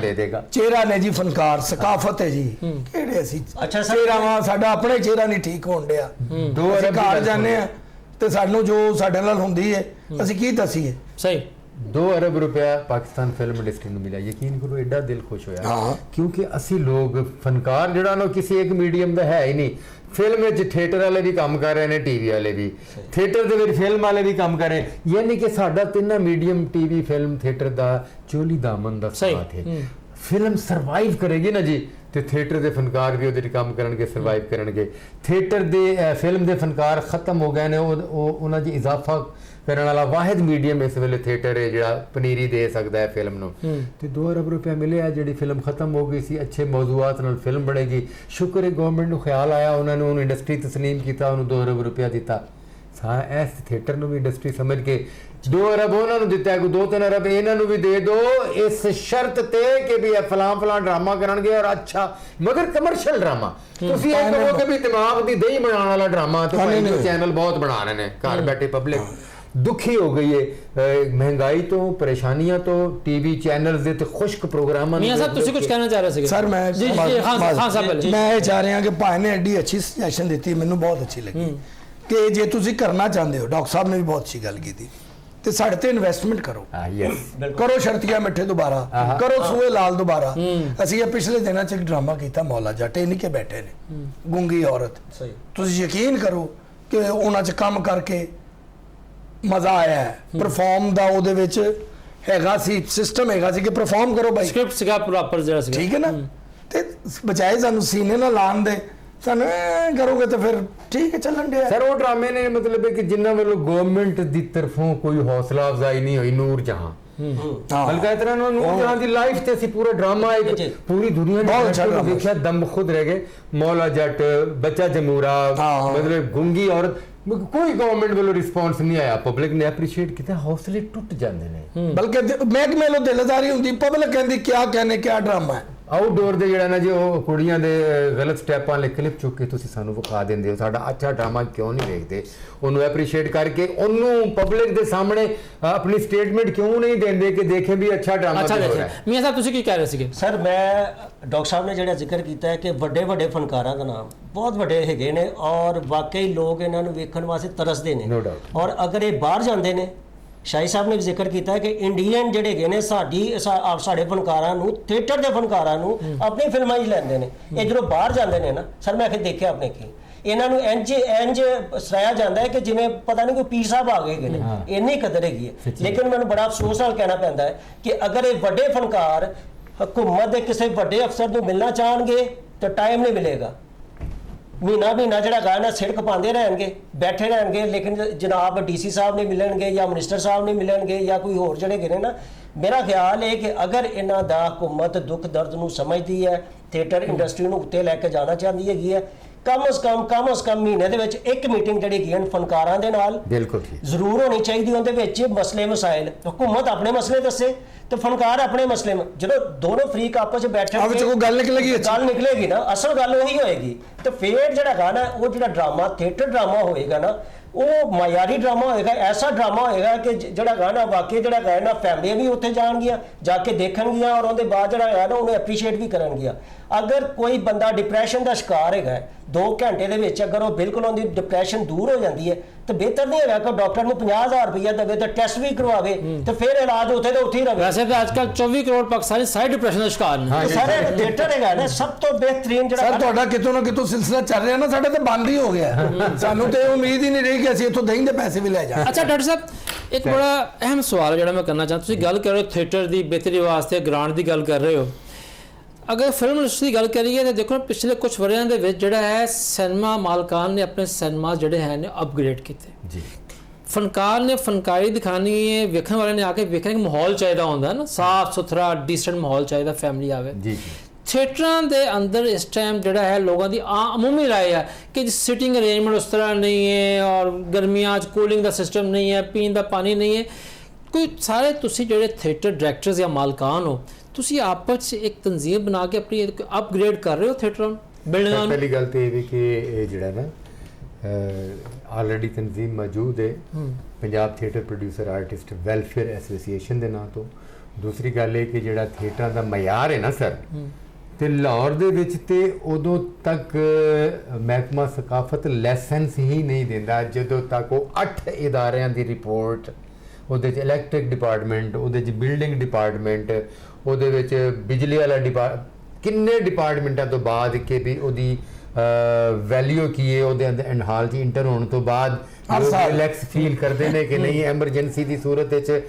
B: ਦੇ ਦੇਗਾ।
C: ਚਿਹਰਾ ਨੇ ਜੀ ਫਨਕਾਰ, ਸਕਾਫਤ ਹੈ ਜੀ, ਕਿਹੜੇ ਅਸੀਂ ਅੱਛਾ ਚਿਹਰਾਵਾਂ, ਸਾਡਾ ਆਪਣੇ ਚਿਹਰਾ ਨਹੀਂ ਠੀਕ ਹੋਣ ਡਿਆ। ਦੋ ਘਰ ਜਾਂਦੇ ਆ ਤੇ ਸਾਨੂੰ ਜੋ ਸਾਡੇ ਨਾਲ ਹੁੰਦੀ ਹੈ ਅਸੀਂ ਕੀ ਦਸੀਏ।
A: ਸਹੀ
B: 2 अरब रुपया पाकिस्तान फिल्म इंडस्ट्री में मिला, यकीन करो एडा दिल खुश होया क्योंकि असी लोग फनकार जड़ा ना किसी एक मीडियम का है ही नहीं। फिल्म थिएटर वाले भी काम कर रहे हैं, टीवी वाले भी, थिएटर के फिल्म वाले भी काम कर रहे हैं, यानी कि साडा तिना मीडियम टीवी फिल्म थिएटर का चोली दामन का साथ है। फिल्म सर्वाइव करेगी ना जी तो थिएटर के फनकार भी वो काम करनगे, सर्वाइव करनगे। थिएटर के फिल्म के फनकार खत्म हो गए ने, उन्हां दी इजाफा करने वाला वाहिद मीडियम इस वेले थिएटर है जिहड़ा पनीरी दे सकता है फिल्म नूं। ते 2 अरब रुपया मिले है, जिहड़ी फिल्म खत्म हो गई सी, अच्छे मौजूआत नाल फिल्म बनेगी। शुक्र है गवर्नमेंट नूं ख्याल आया, उन्होंने उन्होंने इंडस्ट्री तस्लीम किया, उन्होंने 2 अरब रुपया दिता। सारा इस थिएटर नूं भी इंडस्ट्री समझ के 2 अरब उन्होंने दिता है, 2-3 अरब इन्हां नूं भी दे दो इस शर्त ते कि भी फलां ड्रामा करनगे और अच्छा मगर कमर्शियल ड्रामा। तुसीं इह कहो कि भी दिमाग दी दही बनाने वाला ड्रामा तो चैनल बहुत बना रहे हैं, घर बैठे पब्लिक दुखी हो गई है महंगाई तो, परेशानियां तो, टीवी चैनल्स दे ते खुश्क प्रोग्रामां।
A: मियां साहब तुसी कुछ कहना चाह रहे थे
C: सर? मैं
A: जी खान साहब पहले
C: मैं ये चाह रहा कि भाई ने एडी अच्छी सजेशन दी, मैनू बहुत अच्छी लगी कि जे तुसी करना चाहते हो, डॉक्टर साहब ने भी बहुत अच्छी गल की थी, ते साढ़े ते इन्वेस्टमेंट करो, करो शर्तिया मिठे दोबारा, करो सूए लाल दोबारा। असीं पिछले दिनों च ड्रामा किया मौला जट, इन्हीं के बैठे ने गूंगी औरत, तुसी यकीन करो कि उन्हां च काम करके मजा आया है। परफॉर्म दा ओदे विच हैगा सी, सिस्टम हैगा सी कि परफॉर्म करो भाई,
A: स्क्रिप्ट सीगा प्रॉपर जरा सीगा,
C: ठीक है ना। ते बजाय सानू सीने ना लान दे, सानू करोगे तो फिर ठीक है चलन दे।
B: सर वो ड्रामे ने मतलब है कि जिन्ना वालों गवर्नमेंट दी तरफों कोई हौसला अफजाई नहीं हुई, नूर जहां
C: ਹਾਂ
B: ਬਲਕਿ ਇਸ ਤਰ੍ਹਾਂ ਨੂਰ ਦੀ ਲਾਈਫ ਤੇ ਅਸੀਂ ਪੂਰਾ ਡਰਾਮਾ ਇੱਕ ਪੂਰੀ ਦੁਨੀਆ
C: ਬਹੁਤ ਅੱਛਾ
B: ਨੇ
C: drama
B: ਦੇਖਿਆ, ਦਮ ਖੁਦ ਰਹਿ ਗਏ, ਮੌਲਾ ਜੱਟ, ਬੱਚਾ ਜਮੂਰਾ,
C: ਹਾਂ।
B: ਮਤਲਬ ਗੁੰਗੀ ਔਰਤ, ਕੋਈ ਗਵਰਨਮੈਂਟ ਵੱਲੋਂ ਰਿਸਪੌਂਸ ਨਹੀਂ ਆਇਆ, ਪਬਲਿਕ ਨੇ ਐਪਰੀਸ਼ੀਏਟ ਕੀਤਾ, ਹੌਸਲੇ ਟੁੱਟ ਜਾਂਦੇ ਨੇ।
C: ਬਲਕਿ ਮਹਿਕਮੇ ਨੂੰ ਦਿਲਦਾਰੀ ਹੁੰਦੀ, ਪਬਲਿਕ ਕਹਿੰਦੀ ਕਿਆ ਕਹਿੰਨੇ ਕਿਆ ਡਰਾਮਾ ਹੈ।
B: ਆਊਟਡੋਰ ਦੇ ਜਿਹੜਾ ਨਾ ਜੀ ਉਹ ਕੁੜੀਆਂ ਦੇ ਗਲਤ ਸਟੈਪਾਂ ਲਈ ਕਲਿੱਪ ਚੁੱਕ ਕੇ ਤੁਸੀਂ ਸਾਨੂੰ ਵਿਖਾ ਦਿੰਦੇ ਹੋ, ਸਾਡਾ ਅੱਛਾ ਡਰਾਮਾ ਕਿਉਂ ਨਹੀਂ ਵੇਖਦੇ, ਉਹਨੂੰ ਐਪਰੀਸ਼ੀਏਟ ਕਰਕੇ ਉਹਨੂੰ ਪਬਲਿਕ ਦੇ ਸਾਹਮਣੇ ਆਪਣੀ ਸਟੇਟਮੈਂਟ ਕਿਉਂ ਨਹੀਂ ਦਿੰਦੇ ਕਿ ਦੇਖੇ ਵੀ ਅੱਛਾ ਡਰਾਮਾ
A: ਅੱਛਾ
B: ਹੋ ਰਿਹਾ
A: ਦੇਖਿਆ
B: ਹੈ।
A: ਮੀਆਂ ਸਾਹਿਬ ਤੁਸੀਂ ਕੀ ਕਹਿ ਰਹੇ ਸੀਗੇ?
D: ਸਰ ਮੈਂ ਡਾਕਟਰ ਸਾਹਿਬ ਨੇ ਜਿਹੜਾ ਜ਼ਿਕਰ ਕੀਤਾ ਹੈ ਕਿ ਵੱਡੇ ਵੱਡੇ ਫਨਕਾਰਾਂ ਦਾ ਨਾਮ ਬਹੁਤ ਵੱਡੇ ਹੈਗੇ ਨੇ ਔਰ ਵਾਕਈ ਲੋਕ ਇਹਨਾਂ ਨੂੰ ਵੇਖਣ ਵਾਸਤੇ ਤਰਸਦੇ ਨੇ।
B: No doubt।
D: ਔਰ ਅਗਰ ਇਹ ਬਾਹਰ ਜਾਂਦੇ ਨੇ, ਸ਼ਾਹੀ ਸਾਹਿਬ ਨੇ ਵੀ ਜ਼ਿਕਰ ਕੀਤਾ ਹੈ ਕਿ ਇੰਡੀਅਨ ਜਿਹੜੇ ਹੈਗੇ ਨੇ ਸਾਡੇ ਫਨਕਾਰਾਂ ਨੂੰ, ਥੀਏਟਰ ਦੇ ਫਨਕਾਰਾਂ ਨੂੰ ਆਪਣੀ ਫਿਲਮਾਂ 'ਚ ਲੈਂਦੇ ਨੇ। ਇਹ ਜਦੋਂ ਬਾਹਰ ਜਾਂਦੇ ਨੇ ਨਾ ਸਰ, ਮੈਂ ਫਿਰ ਦੇਖਿਆ ਆਪਣੇ ਕੀ ਇਹਨਾਂ ਨੂੰ ਇੰਜ ਸਰਾਇਆ ਜਾਂਦਾ ਹੈ ਕਿ ਜਿਵੇਂ ਪਤਾ ਨਹੀਂ ਕੋਈ ਪੀਰ ਸਾਹਿਬ ਆ ਗਏ ਨੇ, ਇੰਨੀ ਕਦਰ ਹੈਗੀ ਹੈ। ਲੇਕਿਨ ਮੈਨੂੰ ਬੜਾ ਅਫਸੋਸ ਨਾਲ ਕਹਿਣਾ ਪੈਂਦਾ ਹੈ ਕਿ ਅਗਰ ਇਹ ਵੱਡੇ ਫਨਕਾਰ ਹਕੂਮਤ ਦੇ ਕਿਸੇ ਵੱਡੇ ਅਫਸਰ ਨੂੰ ਮਿਲਣਾ ਚਾਹਣਗੇ ਤਾਂ ਟਾਈਮ ਨਹੀਂ ਮਿਲੇਗਾ। ਮਹੀਨਾ ਜਿਹੜਾ ਗਾਣਾ ਸਿੜਕ ਪਾਉਂਦੇ ਰਹਿਣਗੇ, ਬੈਠੇ ਰਹਿਣਗੇ, ਲੇਕਿਨ ਜਨਾਬ ਡੀਸੀ ਸਾਹਿਬ ਨਹੀਂ ਮਿਲਣਗੇ ਜਾਂ ਮਿਨਿਸਟਰ ਸਾਹਿਬ ਨਹੀਂ ਮਿਲਣਗੇ ਜਾਂ ਕੋਈ ਹੋਰ ਜਿਹੜੇ ਗਏ ਨੇ ਨਾ। ਮੇਰਾ ਖਿਆਲ ਹੈ ਕਿ ਅਗਰ ਇਹਨਾਂ ਦਾ ਹਕੂਮਤ ਦੁੱਖ ਦਰਦ ਨੂੰ ਸਮਝਦੀ ਹੈ, ਥੀਏਟਰ ਇੰਡਸਟਰੀ ਨੂੰ ਉੱਤੇ ਲੈ ਕੇ ਜਾਣਾ ਚਾਹੁੰਦੀ ਹੈਗੀ ਹੈ, ਕਮ ਸ ਕਮ ਮਹੀਨੇ ਦੇ ਵਿੱਚ ਇੱਕ ਮੀਟਿੰਗ ਜਿਹੜੀ ਹੈਗੀ ਫਨਕਾਰਾਂ ਦੇ ਨਾਲ
B: ਬਿਲਕੁਲ ਠੀਕ
D: ਜ਼ਰੂਰ ਹੋਣੀ ਚਾਹੀਦੀ। ਉਹਦੇ ਵਿੱਚ ਮਸਲੇ ਮਸਾਇਲ, ਹਕੂਮਤ ਆਪਣੇ ਮਸਲੇ ਦੱਸੇ ਤੇ ਫਨਕਾਰ ਆਪਣੇ ਮਸਲੇ, ਜਦੋਂ ਦੋਨੋਂ ਫਰੀਕ ਆਪਸ ਵਿੱਚ ਬੈਠੇ
C: ਵਿੱਚ ਕੋਈ ਗੱਲ ਨਿਕਲੇਗੀ
D: ਨਾ, ਅਸਲ ਗੱਲ ਉਹੀ ਹੋਏਗੀ। ਤੇ ਫੇਰ ਜਿਹੜਾ ਗਾਣਾ ਉਹ ਜਿਹੜਾ ਡਰਾਮਾ, ਥੀਏਟਰ ਡਰਾਮਾ ਹੋਏਗਾ ਨਾ, ਉਹ ਮਾਇਆਰੀ ਡਰਾਮਾ ਹੋਏਗਾ, ਐਸਾ ਡਰਾਮਾ ਹੋਏਗਾ ਕਿ ਜਿਹੜਾ ਗਾਣਾ ਵਾਕਈ ਜਿਹੜਾ ਗਾਣਾ ਫੈਮਲੀਆਂ ਵੀ ਉੱਥੇ ਜਾਣਗੀਆਂ, ਜਾ ਕੇ ਦੇਖਣਗੀਆਂ ਔਰ ਉਹਦੇ ਬਾਅਦ ਜਿਹੜਾ ਗਾਣਾ ਉਹਨੂੰ ਐਪਰੀਸ਼ੀਏਟ ਵੀ ਕਰਨਗੀਆਂ। ਅਗਰ ਕੋਈ ਬੰਦਾ ਡਿਪਰੈਸ਼ਨ ਦਾ ਸ਼ਿਕਾਰ ਹੈਗਾ 2 ਘੰਟੇ ਦੇ ਵਿੱਚ ਅਗਰ ਉਹ ਬਿਲਕੁਲ ਉਹਦੀ ਡਿਪਰੈਸ਼ਨ ਦੂਰ ਹੋ ਜਾਂਦੀ ਹੈ ਤਾਂ ਬਿਹਤਰ ਨਹੀਂ ਹੈਗਾ ਕਿ ਡਾਕਟਰ ਨੂੰ 50,000 ਰੁਪਇਆ ਦੇਵੇ ਤੇ ਟੈਸਟ ਵੀ ਕਰਵਾਵੇ ਤੇ ਫਿਰ ਇਲਾਜ ਉੱਥੇ ਦੇ ਉੱਥੇ ਹੀ ਰਹੇ।
A: ਵੈਸੇ ਤਾਂ ਅੱਜਕੱਲ 24 ਕਰੋੜ ਪਾਕਿਸਤਾਨੀ ਸਾਈਡ ਡਿਪਰੈਸ਼ਨ ਦਾ ਸ਼ਿਕਾਰ ਨੇ।
D: ਸਾਰੇ ਥੀਏਟਰ ਹੈਗਾ ਨਾ ਸਭ ਤੋਂ ਬਿਹਤਰੀਨ ਜਿਹੜਾ
C: ਸਰ ਤੁਹਾਡਾ ਕਿਤੋਂ ਨਾ ਕਿਤੋਂ ਸਿਲਸਿਲਾ ਚੱਲ ਰਿਹਾ ਨਾ, ਸਾਡੇ ਤੇ ਬੰਦ ਹੀ ਹੋ ਗਿਆ। ਸਾਨੂੰ ਤੇ ਉਮੀਦ ਹੀ ਨਹੀਂ ਰਹੀ ਕਿ ਅਸੀਂ ਇੱਥੋਂ ਦਹੀਂ ਦੇ ਪੈਸੇ ਵੀ ਲੈ ਜਾਵਾਂਗੇ।
A: ਅੱਛਾ ਡਾਕਟਰ ਸਾਹਿਬ ਇੱਕ ਬੜਾ ਅਹਿਮ ਸਵਾਲ ਜਿਹੜਾ ਮੈਂ ਕਰਨਾ ਚਾਹੁੰਦਾ, ਤੁਸੀਂ ਗੱਲ ਕਰ ਰਹੇ ਹੋ ਥੀਏਟਰ ਦੀ ਬਿਹਤਰੀ ਵਾਸਤੇ ਗ੍ਰਾਂਟ ਦੀ ਗੱਲ ਕਰ ਰਹੇ ਹੋ। ਅਗਰ ਫਿਲਮ ਇੰਡਸਟਰੀ ਦੀ ਗੱਲ ਕਰੀਏ ਤਾਂ ਦੇਖੋ ਪਿਛਲੇ ਕੁਝ ਵਰ੍ਹਿਆਂ ਦੇ ਵਿੱਚ ਜਿਹੜਾ ਹੈ ਸਿਨੇਮਾ ਮਾਲਕਾਨ ਨੇ ਆਪਣੇ ਸਿਨੇਮਾ ਜਿਹੜੇ ਹੈ ਨੇ ਅਪਗ੍ਰੇਡ ਕੀਤੇ ਜੀ। ਫਨਕਾਰ ਨੇ ਫਨਕਾਰੀ ਦਿਖਾਣੀ ਹੈ, ਵੇਖਣ ਵਾਲੇ ਨੇ ਆ ਕੇ ਵੇਖਣ ਦਾ ਮਾਹੌਲ ਚਾਹੀਦਾ ਹੁੰਦਾ ਨਾ, ਸਾਫ ਸੁਥਰਾ ਡੀਸੈਂਟ ਮਾਹੌਲ ਚਾਹੀਦਾ, ਫੈਮਿਲੀ ਆਵੇ ਜੀ। ਥੀਏਟਰਾਂ ਦੇ ਅੰਦਰ ਇਸ ਟਾਈਮ ਜਿਹੜਾ ਹੈ ਲੋਕਾਂ ਦੀ ਅਮੂਮੀ ਰਾਏ ਹੈ ਕਿ ਸਿਟਿੰਗ ਅਰੇਂਜਮੈਂਟ ਉਸ ਤਰ੍ਹਾਂ ਨਹੀਂ ਹੈ ਔਰ ਗਰਮੀਆਂ 'ਚ ਕੂਲਿੰਗ ਦਾ ਸਿਸਟਮ ਨਹੀਂ ਹੈ, ਪੀਣ ਦਾ ਪਾਣੀ ਨਹੀਂ ਹੈ। ਕੋਈ ਸਾਰੇ ਤੁਸੀਂ ਜਿਹੜੇ ਥੀਏਟਰ ਡਾਇਰੈਕਟਰਸ ਜਾਂ ਮਾਲਕਾਨ ਹੋ, ਤੁਸੀਂ ਆਪਸ 'ਚ ਇੱਕ ਤਨਜ਼ੀਮ ਬਣਾ ਕੇ ਆਪਣੀ ਅਪਗ੍ਰੇਡ ਕਰ ਰਹੇ ਹੋ ਥੀਏਟਰਾਂ ਬਿਲਡਿੰਗਾਂ ਨੂੰ?
B: ਪਹਿਲੀ ਗੱਲ ਤੇ ਇਹ ਵੀ ਕਿ ਇਹ ਜਿਹੜਾ ਨਾ ਆਲਰੇਡੀ ਤਨਜ਼ੀਮ ਮੌਜੂਦ ਹੈ Punjab theatre producer artist welfare association ਦੇ ਨਾਂ ਤੋਂ। ਦੂਸਰੀ ਗੱਲ ਇਹ ਕਿ ਜਿਹੜਾ ਥੀਏਟਰਾਂ ਦਾ ਮਿਆਰ ਹੈ ਨਾ ਸਰ, ਤੇ ਲਾਹੌਰ ਦੇ ਵਿੱਚ ਤੇ ਉਦੋਂ ਤੱਕ ਮਹਿਕਮਾ ਸਕਾਫਤ ਲਾਇਸੈਂਸ ਹੀ ਨਹੀਂ ਦਿੰਦਾ ਜਦੋਂ ਤੱਕ ਉਹ 8 ਇਦਾਰਿਆਂ ਦੀ ਰਿਪੋਰਟ, ਉਹਦੇ 'ਚ ਇਲੈਕਟ੍ਰਿਕ ਡਿਪਾਰਟਮੈਂਟ, ਉਹਦੇ 'ਚ ਬਿਲਡਿੰਗ ਡਿਪਾਰਟਮੈਂਟ, ਉਹਦੇ ਵਿੱਚ ਬਿਜਲੀ ਵਾਲਾ ਕਿੰਨੇ ਡਿਪਾਰਟਮੈਂਟਾਂ ਤੋਂ ਬਾਅਦ ਕਿ ਵੀ ਉਹਦੀ ਵੈਲਿਊ ਕੀ ਹੈ, ਉਹਦੇ ਅੰਦਰ ਹਾਲ 'ਚ ਇੰਟਰ ਹੋਣ ਤੋਂ ਬਾਅਦ ਰਿਲੈਕਸ ਫੀਲ ਕਰਦੇ ਨੇ ਕਿ ਨਹੀਂ, ਐਮਰਜੈਂਸੀ ਦੀ ਸੂਰਤ ਵਿੱਚ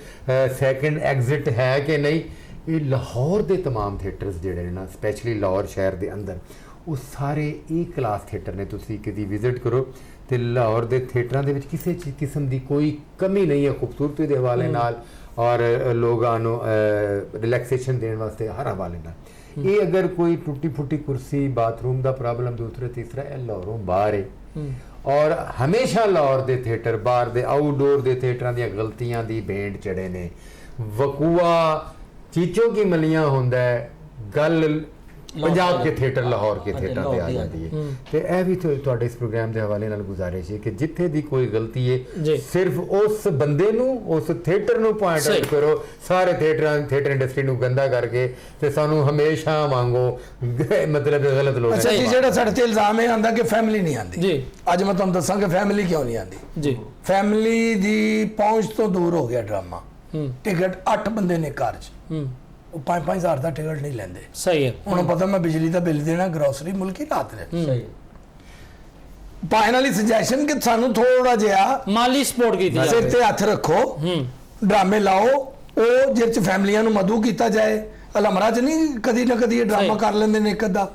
B: ਸੈਕੰਡ ਐਗਜ਼ਿਟ ਹੈ ਕਿ ਨਹੀਂ। ਇਹ ਲਾਹੌਰ ਦੇ तमाम ਥੀਏਟਰਸ ਜਿਹੜੇ ਨੇ ਨਾ, ਸਪੈਸ਼ਲੀ ਲਾਹੌਰ ਸ਼ਹਿਰ ਦੇ ਅੰਦਰ, ਉਹ ਸਾਰੇ ਏ ਕਲਾਸ ਥੀਏਟਰ ਨੇ। ਤੁਸੀਂ ਕਦੀ ਵਿਜ਼ਿਟ ਕਰੋ ਤੇ ਲਾਹੌਰ ਦੇ ਥੀਏਟਰਾਂ ਦੇ ਵਿੱਚ ਕਿਸੇ ਕਿਸਮ ਦੀ ਕੋਈ ਕਮੀ ਨਹੀਂ ਹੈ ਖੂਬਸੂਰਤੀ ਦੇ ਹਵਾਲੇ ਨਾਲ ਔਰ ਲੋਕਾਂ ਨੂੰ ਰਿਲੈਕਸੇਸ਼ਨ ਦੇਣ ਵਾਸਤੇ ਹਰ ਹਵਾਲੇ ਨਾਲ। ਇਹ ਅਗਰ ਕੋਈ ਟੁੱਟੀ ਫੁੱਟੀ ਕੁਰਸੀ, ਬਾਥਰੂਮ ਦਾ ਪ੍ਰੋਬਲਮ ਦੂਸਰਾ ਤੀਸਰਾ, ਇਹ ਲਾਹੌਰੋਂ ਬਾਹਰ ਹੈ। ਔਰ ਹਮੇਸ਼ਾ ਲਾਹੌਰ ਦੇ ਥੀਏਟਰ, ਬਾਹਰ ਦੇ ਆਊਟਡੋਰ ਦੇ ਥੀਏਟਰਾਂ ਦੀਆਂ ਗਲਤੀਆਂ ਦੀ ਭੇਂਟ ਚੜੇ ਨੇ। ਵਕੂਆ ਚੀਚੋ ਕੀ ਮਲੀਆਂ ਹੁੰਦਾ ਹੈ, ਗੱਲ ਪੰਜਾਬ ਕੇ ਥੀਏਟਰ, ਲਾਹੌਰ ਕੇ ਥੀਏਟਰ ਤੇ ਆ ਜਾਂਦੀ ਹੈ। ਤੇ ਇਹ ਵੀ ਤੁਹਾਡੇ ਇਸ ਪ੍ਰੋਗਰਾਮ ਦੇ ਹਵਾਲੇ ਨਾਲ ਗੁਜ਼ਾਰਿਸ਼ ਹੈ ਕਿ ਜਿੱਥੇ ਦੀ ਕੋਈ ਗਲਤੀ ਹੈ ਸਿਰਫ ਉਸ ਬੰਦੇ ਨੂੰ, ਉਸ ਥੀਏਟਰ ਨੂੰ ਪੁਆਇੰਟ ਆਊਟ ਕਰੋ। ਸਾਰੇ ਥੀਏਟਰ ਇੰਡਸਟਰੀ ਨੂੰ ਗੰਦਾ ਕਰਕੇ ਤੇ ਸਾਨੂੰ ਹਮੇਸ਼ਾ ਮੰਗੋ ਮਤਲਬ ਗਲਤ ਲੋਕ।
C: ਅੱਛਾ ਜੀ, ਜਿਹੜਾ ਸਾਡੇ ਤੇ ਇਲਜ਼ਾਮ ਇਹ ਆਉਂਦਾ ਕਿ ਫੈਮਿਲੀ ਨਹੀਂ ਆਉਂਦੀ
A: ਜੀ,
C: ਅੱਜ ਮੈਂ ਤੁਹਾਨੂੰ ਦੱਸਾਂਗਾ ਫੈਮਿਲੀ ਕਿਉਂ ਨਹੀਂ ਆਉਂਦੀ
A: ਜੀ।
C: ਫੈਮਿਲੀ ਦੀ ਪਹੁੰਚ ਤੋਂ ਦੂਰ ਹੋ ਗਿਆ ਡਰਾਮਾ। ਟਿਕਟ 8 ਬੰਦੇ ਨੇ ਘਰ 'ਚ, ਉਹ 5-5 ਦਾ ਟਿਕਟ ਨਹੀਂ ਲੈਂਦੇ।
A: ਸਹੀ ਹੈ।
C: ਹੁਣ ਪਤਾ ਮੈਂ ਬਿਜਲੀ ਦਾ ਬਿੱਲ ਦੇਣਾ, ਗਰੋਸਰੀ ਮੁਲਕੀ ਰਾਤ ਨੇ।
D: ਸਹੀ
C: ਫਾਈਨਲੀ ਸੁਜੈਸ਼ਨ ਕਿ ਸਾਨੂੰ ਥੋੜਾ ਜਿਹਾ
A: ਮਾਲੀ ਸਪੋਰਟ ਕੀਤੀ
C: ਸਿਰ ਤੇ ਹੱਥ ਰੱਖੋ, ਡਰਾਮੇ ਲਾਓ ਉਹ ਜਿਹਦੇ 'ਚ ਫੈਮਲੀਆਂ ਨੂੰ ਮਦੂ ਕੀਤਾ ਜਾਏ। ਅਲਮਰਾ 'ਚ ਨਹੀਂ ਕਦੀ ਨਾ ਕਦੀ ਇਹ ਡਰਾਮਾ ਕਰ ਲੈਂਦੇ ਨੇ ਇੱਕ ਅੱਧਾ।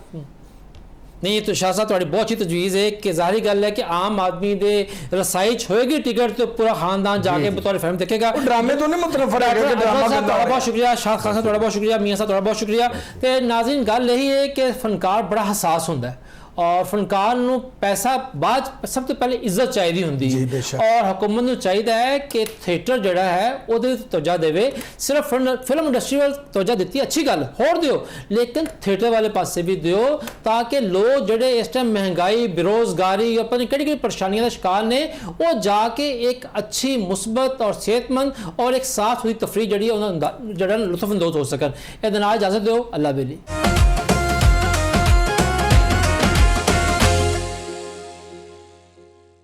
A: ਨਹੀਂ ਤੁਸ਼ਾਰ ਸਾਹਿਬ ਤੁਹਾਡੀ ਬਹੁਤ ਅੱਛੀ ਤਜਵੀਜ਼ ਹੈ ਕਿ ਜ਼ਾਹਰੀ ਗੱਲ ਹੈ ਕਿ ਆਮ ਆਦਮੀ ਦੇ ਰਸਾਈ 'ਚ ਹੋਏਗੀ ਟਿਕਟ ਤੇ ਪੂਰਾ ਖਾਨਦਾਨ ਜਾ ਕੇ ਬਤੌਰ ਫਿਲਮ ਦੇਖੇਗਾ।
C: ਡਰਾਮੇ ਤੋਂ ਨਹੀਂ ਮਤਲਬ ਫਰਕ ਹੈ ਕਿ ਡਰਾਮਾ
A: ਸਾਹਿਬ ਤੁਹਾਡਾ ਬਹੁਤ ਸ਼ੁਕਰੀਆ, ਸ਼ਾਹ ਖਾਨ ਸਾਹਿਬ ਤੁਹਾਡਾ ਬਹੁਤ ਸ਼ੁਕਰੀਆ, ਮੀਆਂ ਸਾਹਿਬ ਤੁਹਾਡਾ ਬਹੁਤ ਸ਼ੁਕਰੀਆ। ਤੇ ਨਾਜ਼ਰੀਨ ਗੱਲ ਇਹੀ ਹੈ ਕਿ ਫਨਕਾਰ ਬੜਾ ਹਸਾਸ ਹੁੰਦਾ ਹੈ ਔਰ ਫਨਕਾਰ ਨੂੰ ਪੈਸਾ ਬਾਅਦ ਸਭ ਤੋਂ ਪਹਿਲੇ ਇੱਜ਼ਤ ਚਾਹੀਦੀ ਹੁੰਦੀ
C: ਜੀ,
A: ਹੈ
C: ਬੇਸ਼ੱਕ।
A: ਔਰ ਹੁਕੂਮਤ ਨੂੰ ਚਾਹੀਦਾ ਹੈ ਕਿ ਥੀਏਟਰ ਜਿਹੜਾ ਹੈ ਉਹਦੇ ਵਿੱਚ ਤਵੱਜਾ ਦੇਵੇ। ਸਿਰਫ ਫਿਲਮ ਇੰਡਸਟਰੀ ਵੱਲ ਤਵੱਜਾ ਦਿੱਤੀ ਅੱਛੀ ਗੱਲ ਹੋਰ ਦਿਓ, ਲੇਕਿਨ ਥੀਏਟਰ ਵਾਲੇ ਪਾਸੇ ਵੀ ਦਿਓ ਤਾਂ ਕਿ ਲੋਕ ਜਿਹੜੇ ਇਸ ਟਾਈਮ ਮਹਿੰਗਾਈ ਬੇਰੋਜ਼ਗਾਰੀ ਆਪਣੀ ਕਿਹੜੀ ਕਿਹੜੀ ਪਰੇਸ਼ਾਨੀਆਂ ਦਾ ਸ਼ਿਕਾਰ ਨੇ ਉਹ ਜਾ ਕੇ ਇੱਕ ਅੱਛੀ ਮੁਸਬਤ ਔਰ ਸਿਹਤਮੰਦ ਔਰ ਇੱਕ ਸਾਫ਼ ਸੁਥਰੀ ਤਫਰੀਹ ਜਿਹੜੀ ਹੈ ਉਹਨਾਂ ਦਾ ਜਿਹੜਾ ਲੁਤਫ ਅੰਦੋਜ਼ ਹੋ ਸਕਣ। ਇਹਦੇ ਨਾਲ ਇਜਾਜ਼ਤ ਦਿਓ। ਅੱਲਾ ਬੇਲੀ।